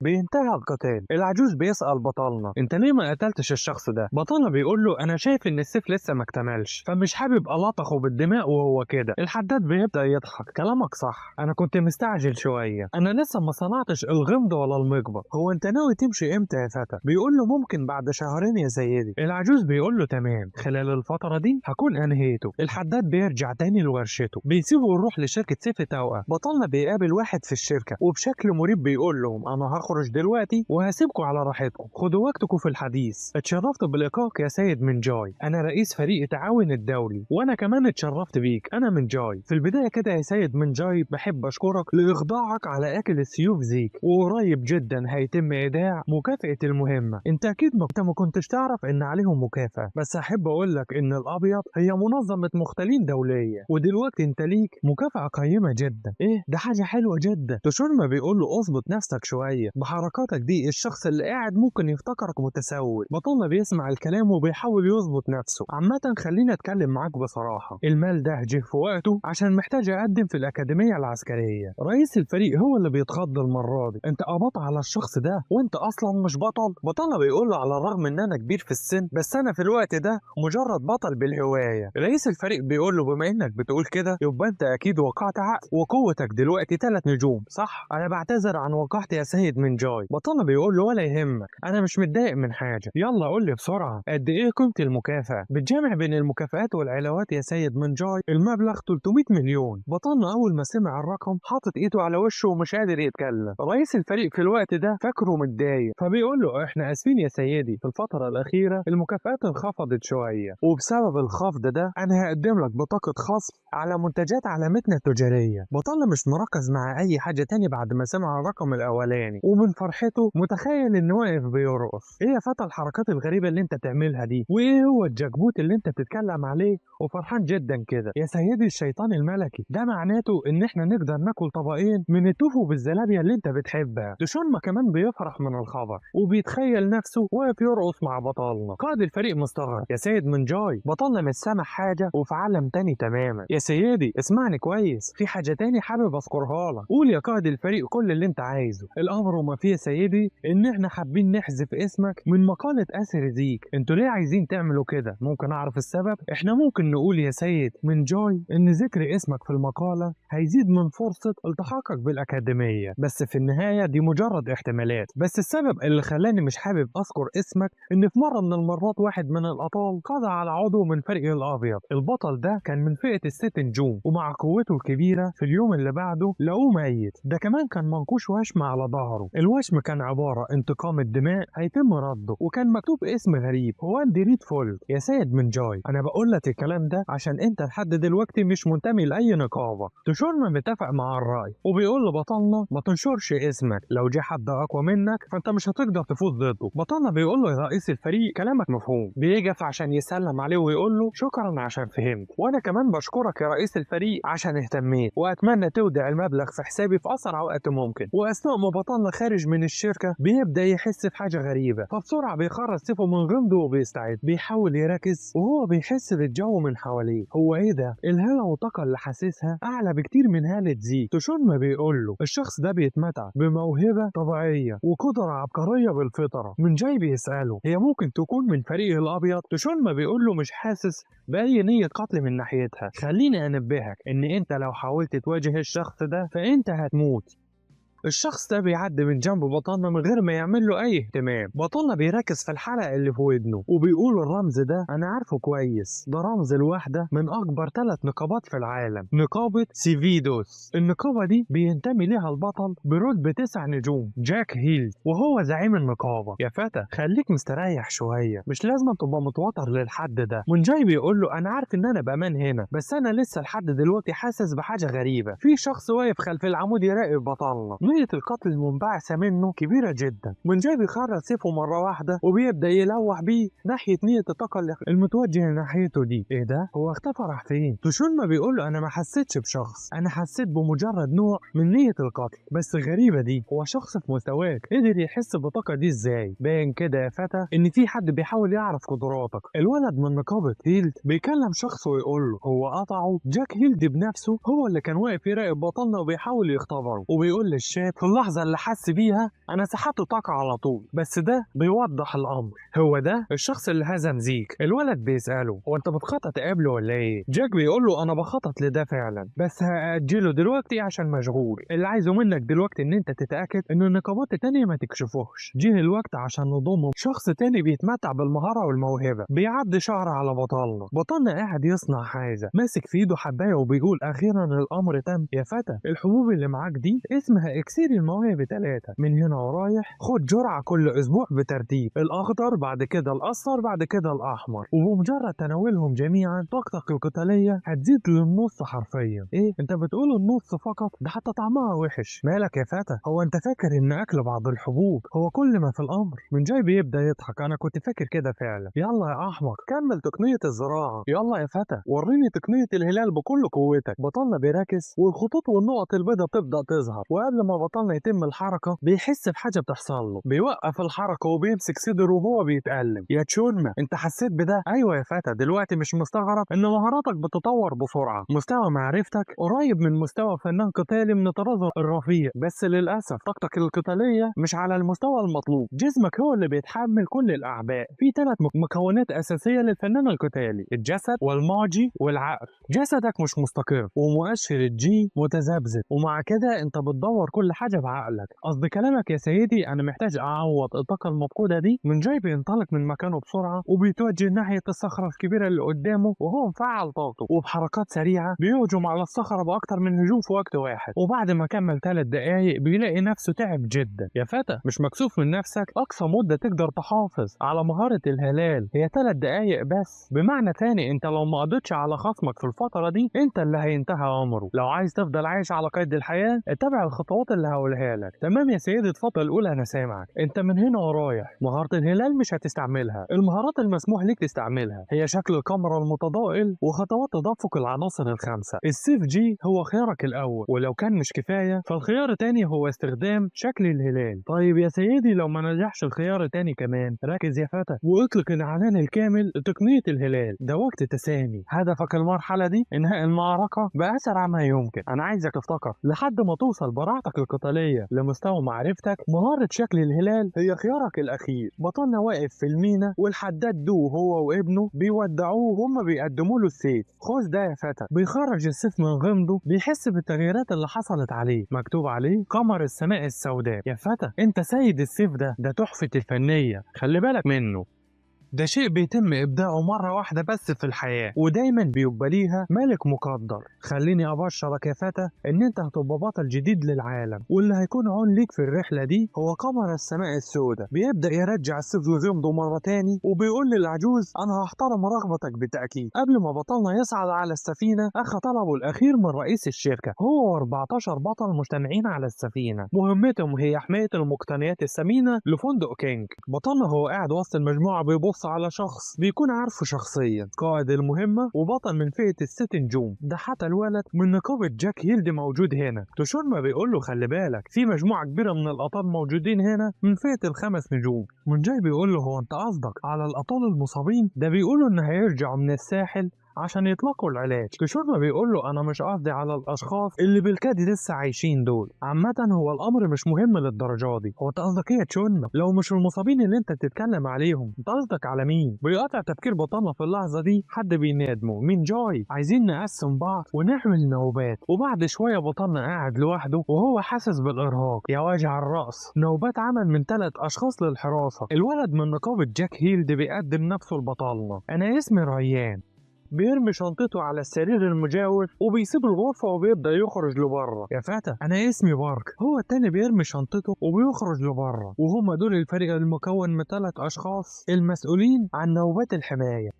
بينتهي القتال. العجوز بيسأل بطلنا انت ليه ما قتلتش الشخص ده؟ بطلنا بيقول له انا شايف ان السيف لسه ما اكتملش فمش حابب ألطخه بالدماء وهو كده. الحداد بيبدأ يضحك، كلامك صح، انا كنت مستعجل شوية، انا لسه ما صنعتش الغمد ولا المقبض. هو انت ناوي تمشي امتى يا فتى؟ بيقول له ممكن بعد شهرين يا سيدي. العجوز بيقول له تمام، خلال الفترة دي هكون انهيته. الحداد بيرجع تاني لورشته، بيسيبه ويروح لشركة سيف توأة. بطلنا بيقابل واحد في الشركة وبشكل مريب بيقول لهم انا هخرج دلوقتي وهسيبكم على راحتكم، خدوا وقتكم في الحديث. اتشرفت بلقائك يا سيد من جاي، انا رئيس فريق التعاون الدولي. وانا كمان اتشرفت بيك، انا من جاي. في البدايه كده يا سيد من جاي بحب اشكرك لاخضاعك على اكل السيوف زيك، وقريب جدا هيتم ايداع مكافاه المهمه. انت اكيد ما كنتش تعرف ان عليهم مكافاه، بس احب اقول لك ان الابيض هي منظمه مختلين دوليه، ودلوقتي انت ليك مكافاه قيمه جدا. ايه ده حاجه حلوه جدا. تشونما بيقول له اظبط نفسك شويه، بحركاتك دي الشخص اللي قاعد ممكن يفتكرك متسول. بطلنا بيسمع الكلام وبيحاول يظبط نفسه. عامة خليني اتكلم معاك بصراحة، المال ده جه في وقته عشان محتاج اقدم في الاكاديمية العسكرية. رئيس الفريق هو اللي بيتخض المرة دي، انت قبضت على الشخص ده وانت اصلا مش بطل. بطلنا بيقول له على الرغم ان انا كبير في السن بس انا في الوقت ده مجرد بطل بالهواية. رئيس الفريق بيقول له بما انك بتقول كده يبقى انت اكيد وقعت عقد، وقوتك دلوقتي 3 نجوم صح؟ انا بعتذر عن وقعتي يا سيد من جاي. بطلنا بيقول له ولا يهمك، انا مش متضايق من حاجه. يلا قول لي بسرعه قد ايه قيمه المكافاه؟ بالجمع بين المكافآت والعلاوات يا سيد من جاي المبلغ 300 مليون. بطلنا اول ما سمع الرقم حاطط ايده على وشه ومش قادر يتكلم. رئيس الفريق في الوقت ده فاكره متضايق فبيقول له احنا اسفين يا سيدي، في الفتره الاخيره المكافآت انخفضت شويه، وبسبب الخفض ده انا هقدم لك بطاقه خصم على منتجات علامتنا التجاريه. بطلنا مش مركز مع اي حاجه تاني بعد ما سمع الرقم الاولاني، ومن فرحته متخيل انه واقف بيرقص. ايه يا فتى الحركات الغريبه اللي انت بتعملها دي؟ وايه هو الجاكبوت اللي انت بتتكلم عليه وفرحان جدا كده؟ يا سيدي الشيطان الملكي ده معناته ان احنا نقدر ناكل طبقين من التوفو بالزلابيه اللي انت بتحبها. تشونما كمان بيفرح من الخبر وبيتخيل نفسه واقف يرقص مع بطلنا. قائد الفريق مستغرب، يا سيد من جاي بطلنا مش سامع حاجه وفي عالم تاني تماما. يا سيدي اسمعني كويس، في حاجه تاني حابب اذكرها لك. قول يا قائد الفريق كل اللي انت عايزه. الامر وما فيه يا سيدي ان احنا حابين نحذف اسمك من مقالة اسر زيك. انتوا ليه عايزين تعملوا كده؟ ممكن اعرف السبب؟ احنا ممكن نقول يا سيد من جاي ان ذكر اسمك في المقالة هيزيد من فرصة التحاقك بالاكاديمية، بس في النهاية دي مجرد احتمالات. بس السبب اللي خلاني مش حابب اذكر اسمك ان في مرة من المرات واحد من الابطال قضى على عضو من فريق الابيض. البطل ده كان من فئة ال6 نجوم، ومع قوته الكبيرة في اليوم اللي بعده لقوه ميت. ده كمان كان منقوش وشم على ظهره، الوشم كان عبارة انتقام الدماء هيتم رده، وكان مكتوب اسم غريب هو اندي ريد فولد. يا سيد من جاي انا بقول لك الكلام ده عشان انت لحد دلوقتي مش منتمي لاي نقابة. تشونما متفق مع الرأي وبيقول لبطلنا ما تنشرش اسمك، لو جه حد اقوى منك فانت مش هتقدر تفوز ضده. بطلنا بيقول له يا رئيس الفريق كلامك مفهوم، بيجف عشان يسلم عليه ويقول له شكرا عشان فهمت، وانا كمان بشكرك يا رئيس الفريق عشان اهتميت، واتمنى تودع المبلغ في حسابي في اسرع وقت ممكن. واثناء ما بطلنا خارج من الشركه بيبدا يحس بحاجه غريبه، فبسرعه بيخرج سيفه من غمده وبيستعد، بيحاول يركز وهو بيحس بالجو من حواليه. هو ايه ده؟ الهاله والطاقه اللي حاسسها اعلى بكتير من هاله زيك. تشونما بيقول له الشخص ده بيتمتع بموهبه طبيعيه وقدره عبقريه بالفطره. من جاي بيساله هي ممكن تكون من فريق الابيض؟ تشونما بيقول له مش حاسس باي نيه قتل من ناحيتها. خليني انبهك ان انت لو حاولت تواجه الشخص ده فانت هتموت. الشخص ده بيعدي من جنب بطلنا من غير ما يعمل له اي اهتمام. بطلنا بيركز في الحلقة اللي في ودنه وبيقول الرمز ده انا عارفه كويس، ده رمز الواحدة من اكبر 3 نقابات في العالم، نقابة سيفيدوس. النقابة دي بينتمي ليها البطل برتبة 9 نجوم جاك هيل، وهو زعيم النقابة. يا فتى خليك مستريح شوية، مش لازم تبقى متوتر للحد ده. منجاي بيقول له انا عارف ان انا بامان هنا، بس انا لسه لحد دلوقتي حاسس بحاجة غريبة. في شخص واقف خلف العمود يراقب بطلنا، نية القتل المنبعثة منه كبيرة جدا. منجاي بيخرج سيفه مرة واحدة وبيبدأ يلوح بيه ناحية نية الطاقة المتوجهة ناحيته دي. ايه ده؟ هو اختفى راح فين؟ تشونما بيقول له انا ما حسيتش بشخص، انا حسيت بمجرد نوع من نية القتل. بس غريبة دي، هو شخص في مستواك قدر يحس بالطاقة دي ازاي؟ باين كده يا فتى ان في حد بيحاول يعرف قدراتك. الولد من نقابة هيلد بيكلم شخص ويقول له هو قطعه. جاك هيلد بنفسه هو اللي كان واقف يراقب بطلنا وبيحاول يختبره، وبيقول للشاب في اللحظة اللي حس بيها انا سحبت طاقة على طول. بس ده بيوضح الامر، هو ده الشخص اللي هزم زيك. الولد بيسأله هو انت بتخطط تقابله ولا ايه؟ جاك بيقول له انا بخطط لده فعلا، بس هأجله دلوقتي عشان مشغول. اللي عايزه منك دلوقتي ان انت تتأكد ان النقابات التانية ما تكشفوش. جه الوقت عشان نضم شخص تاني بيتمتع بالمهارة والموهبة. بيعدي شعر على بطلنا قاعد يصنع حاجة، ماسك في ايده حباية وبيقول اخيرا الامر تم. يا فتى الحبوب اللي معاك دي اسمها اكسير المواهب 3، من هنا ورايح خد جرعة كل اسبوع بترتيب، الاخضر بعد كده الاصفر بعد كده الاحمر، وبمجرد تناولهم جميعا طاقتك القتالية هتزيد للنص حرفيا. ايه انت بتقول النص فقط؟ ده حتى طعمها وحش. مالك يا فتى؟ هو انت فاكر ان اكل بعض الحبوب هو كل ما في الامر؟ من جاي بيبدا يضحك، انا كنت فاكر كده فعلا. يلا يا احمق كمل تقنية الزراعة. يلا يا فتى وريني تقنية الهلال بكل قوتك. بطلنا بيركز والخطوط والنقط البيضاء بتبدا تظهر، وقبل ما بطلنا يتم الحركة بيحس بحاجة بتحصل له. بيوقف الحركة وبيمسك صدره وهو بيتألم. يا تشونما انت حسيت بده؟ ايوه يا فتى دلوقتي مش مستغرب ان مهاراتك بتتطور بسرعة، مستوى معرفتك قريب من مستوى فنان قتالي من الطراز الرفيع، بس للاسف طاقتك القتالية مش على المستوى المطلوب. جسمك هو اللي بيتحمل كل الاعباء. في 3 مكونات اساسية للفنان القتالي، الجسد والماجي والعقل. جسدك مش مستقر ومؤشر الجي متذبذب، ومع كده انت بتدور كل حاجة بعقلك. قصد كلامك يا سيدي انا محتاج اعوض الطاقة المفقودة دي. من جاي بينطلق من مكانه بسرعة وبيتوجه ناحية الصخرة الكبيرة اللي قدامه، وهو مفعل طاقته وبحركات سريعة بيهجم على الصخرة بأكتر من هجوم في وقت واحد. وبعد ما كمل 3 دقايق بيلاقي نفسه تعب جدا. يا فتى مش مكسوف من نفسك؟ أقصى مدة تقدر تحافظ على مهارة الهلال هي 3 دقايق بس. بمعنى تاني انت لو ما قضيتش على خصمك في الفترة دي انت اللي هينتهي أمره. لو عايز تفضل عايش على قيد الحياة اتبع الخطوات اللي هقولها لك. تمام يا سيدي اتفضل قول انا سامعك. انت من هنا ورايح مهارة الهلال مش هتستعملها، المهارات المسموح ليك تستعملها هي شكل القمر المتضائل وخطوات تدفق العناصر ال5. السيف جي هو خيارك الاول، ولو كان مش كفاية فالخيار التاني هو استخدام شكل الهلال. طيب يا سيدي لو ما نجحش الخيار التاني كمان ركز يا فتى واطلق الاعلان الكامل لتقنية الهلال. ده وقت تسامي، هدفك المرحلة دي انهاء المعركة بأسرع ما يمكن. انا عايزك تفتكر لحد ما توصل براعتك القتالية لمستوى معرفتك مهارة شكل الهلال هي خيارك الاخير. بطلنا واقف في المينا والحداد دو هو وابنه بيودعوه وهم بيقدموا له السيف. خذ ده يا فتى. بيخرج السيف من غمده، بيحس بالتغييرات اللي حصلت عليه، مكتوب عليه قمر السماء السوداء. يا فتى انت سيد السيف ده تحفة الفنية، خلي بالك منه. ده شيء بيتم إبداعه مرة واحدة بس في الحياة ودايما بيبقى ليها مالك مقدر. خليني أبشرك يا فتى إن أنت هتبقى بطل جديد للعالم، واللي هيكون عون ليك في الرحلة دي هو قمر السماء السوداء. بيبدأ يرجع السيف لغمده مرة تاني وبيقول للعجوز أنا هحترم رغبتك بالتأكيد. قبل ما بطلنا يصعد على السفينة أخذ طلبه الأخير من رئيس الشركة. هو و14 بطل مجتمعين على السفينة، مهمتهم هي حماية المقتنيات الثمينة لفندق كينج. بطلنا هو قاعد وسط المجموعة بيبص على شخص بيكون عارفه شخصيا، قائد المهمة وبطل من فئة ال6 نجوم. ده حتى الولد من نقابة جاك هيلد موجود هنا. تشونما بيقول له خلي بالك في مجموعة كبيرة من الأبطال موجودين هنا من فئة ال5 نجوم. من جاي بيقول له هو انت قصدك على الأبطال المصابين؟ ده بيقولوا ان هيرجعوا من الساحل عشان يطلقوا العلاج. تشورما بيقول له انا مش قصدي على الاشخاص اللي بالكاد لسه عايشين دول، عامة هو الامر مش مهم للدرجة دي. هو انت قصدك ايه يا تشورما؟ لو مش المصابين اللي انت بتتكلم عليهم انت قصدك على مين؟ بيقطع تفكير بطلنا في اللحظة دي حد بينادمه من جاي، عايزين نقسم بعض ونعمل نوبات. وبعد شوية بطلنا قاعد لوحده وهو حاسس بالارهاق يا وجع الراس. نوبات عمل من 3 اشخاص للحراسة. الولد من نقابة جاك هيلد بيقدم نفسه لبطلنا، انا اسمي ريان. بيرمي شنطته على السرير المجاور وبيسيب الغرفة وبيبدأ يخرج لبره. يا فتى أنا اسمي بارك. هو التاني بيرمي شنطته وبيخرج لبره، وهم دول الفريق المكون من 3 أشخاص المسؤولين عن نوبات الحماية.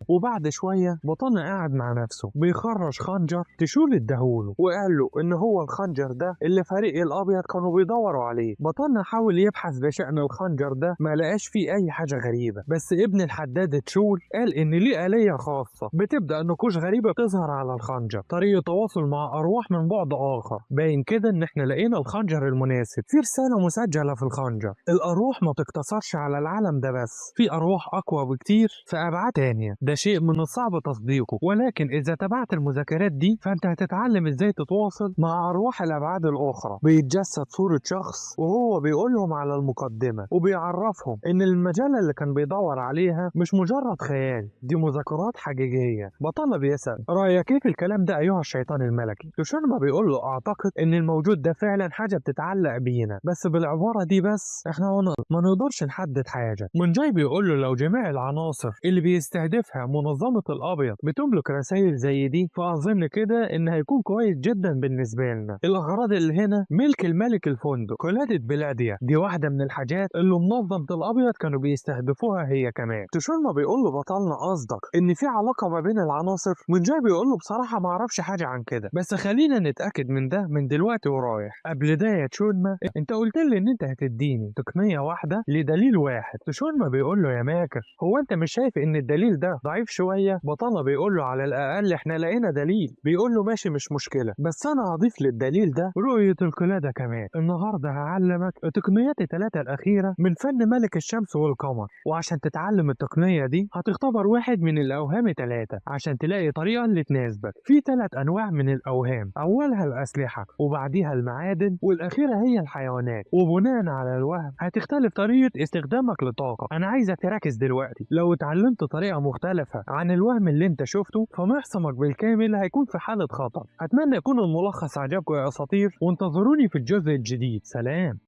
وبعد شوية بطلنا قاعد مع نفسه بيخرج خنجر تشول اداهوله وقال له ان هو الخنجر ده اللي فريق الابيض كانوا بيدوروا عليه. بطلنا حاول يبحث بشأن الخنجر ده ما لقاش فيه اي حاجة غريبة، بس ابن الحداد تشول قال ان ليه آلية خاصة بتبدأ نقوش غريبة تظهر على الخنجر، طريقة تواصل مع ارواح من بعد اخر. باين كده ان احنا لقينا الخنجر المناسب. في رسالة مسجلة في الخنجر، الارواح ما تقتصرش على العالم ده بس، في ارواح اقوى بكتير في ابعاد تانية. ده شيء من الصعب تصديقه، ولكن إذا تبعت المذاكرات دي فأنت هتتعلم إزاي تتواصل مع أرواح الأبعاد الأخرى. بيتجسد صورة شخص وهو بيقول لهم على المقدمة وبيعرفهم إن المجلة اللي كان بيدور عليها مش مجرد خيال، دي مذكرات حقيقية. بطلنا بيسأل رأيك كيف الكلام ده أيها الشيطان الملكي؟ تشورما بيقول له أعتقد إن الموجود ده فعلا حاجة بتتعلق بينا، بس بالعبارة دي بس إحنا ما نقدرش نحدد حاجة. من جاي بيقول له لو جميع العناصر اللي بيستهدفها منظمة الأبيض بتملك رسائل زي دي فأظن كده إن هيكون كويس جدا بالنسبة لنا. الأغراض اللي هنا ملك الملك الفندق قلادة بلاديا، دي واحدة من الحاجات اللي منظمة الأبيض كانوا بيستهدفوها هي كمان. تشورما بيقول له بطلنا قصدك إن في علاقة ما بين العناصر؟ من جاي بيقول له بصراحة ما أعرفش حاجة عن كده، بس خلينا نتأكد من ده من دلوقتي ورايح. قبل ده يا تشورما أنت قلت لي إن أنت هتديني تقنية واحدة لدليل واحد. تشورما بيقول له يا ماكر هو أنت مش شايف إن الدليل ده ضعيف شوية؟ بطلنا بيقول له على الأقل إحنا لقينا دليل. بيقول له ماشي مش مشكلة، بس أنا هضيف للدليل ده رؤية القلادة كمان. النهاردة هعلمك التقنيات ال3 الأخيرة من فن ملك الشمس والقمر، وعشان تتعلم التقنية دي هتختبر واحد من الأوهام 3 عشان تلاقي طريقة اللي تناسبك. في 3 أنواع من الأوهام، أولها الأسلحة وبعديها المعادن والأخيرة هي الحيوانات، وبناء على الوهم هتختلف طريقة استخدامك للطاقة. أنا عايزك تركز دلوقتي، لو اتعلمت طريقة مختلفة عن الوهم اللي انت شفته فمعصمك بالكامل هيكون في حالة خطر. أتمنى يكون الملخص عجبكم يا أساطير، وانتظروني في الجزء الجديد. سلام.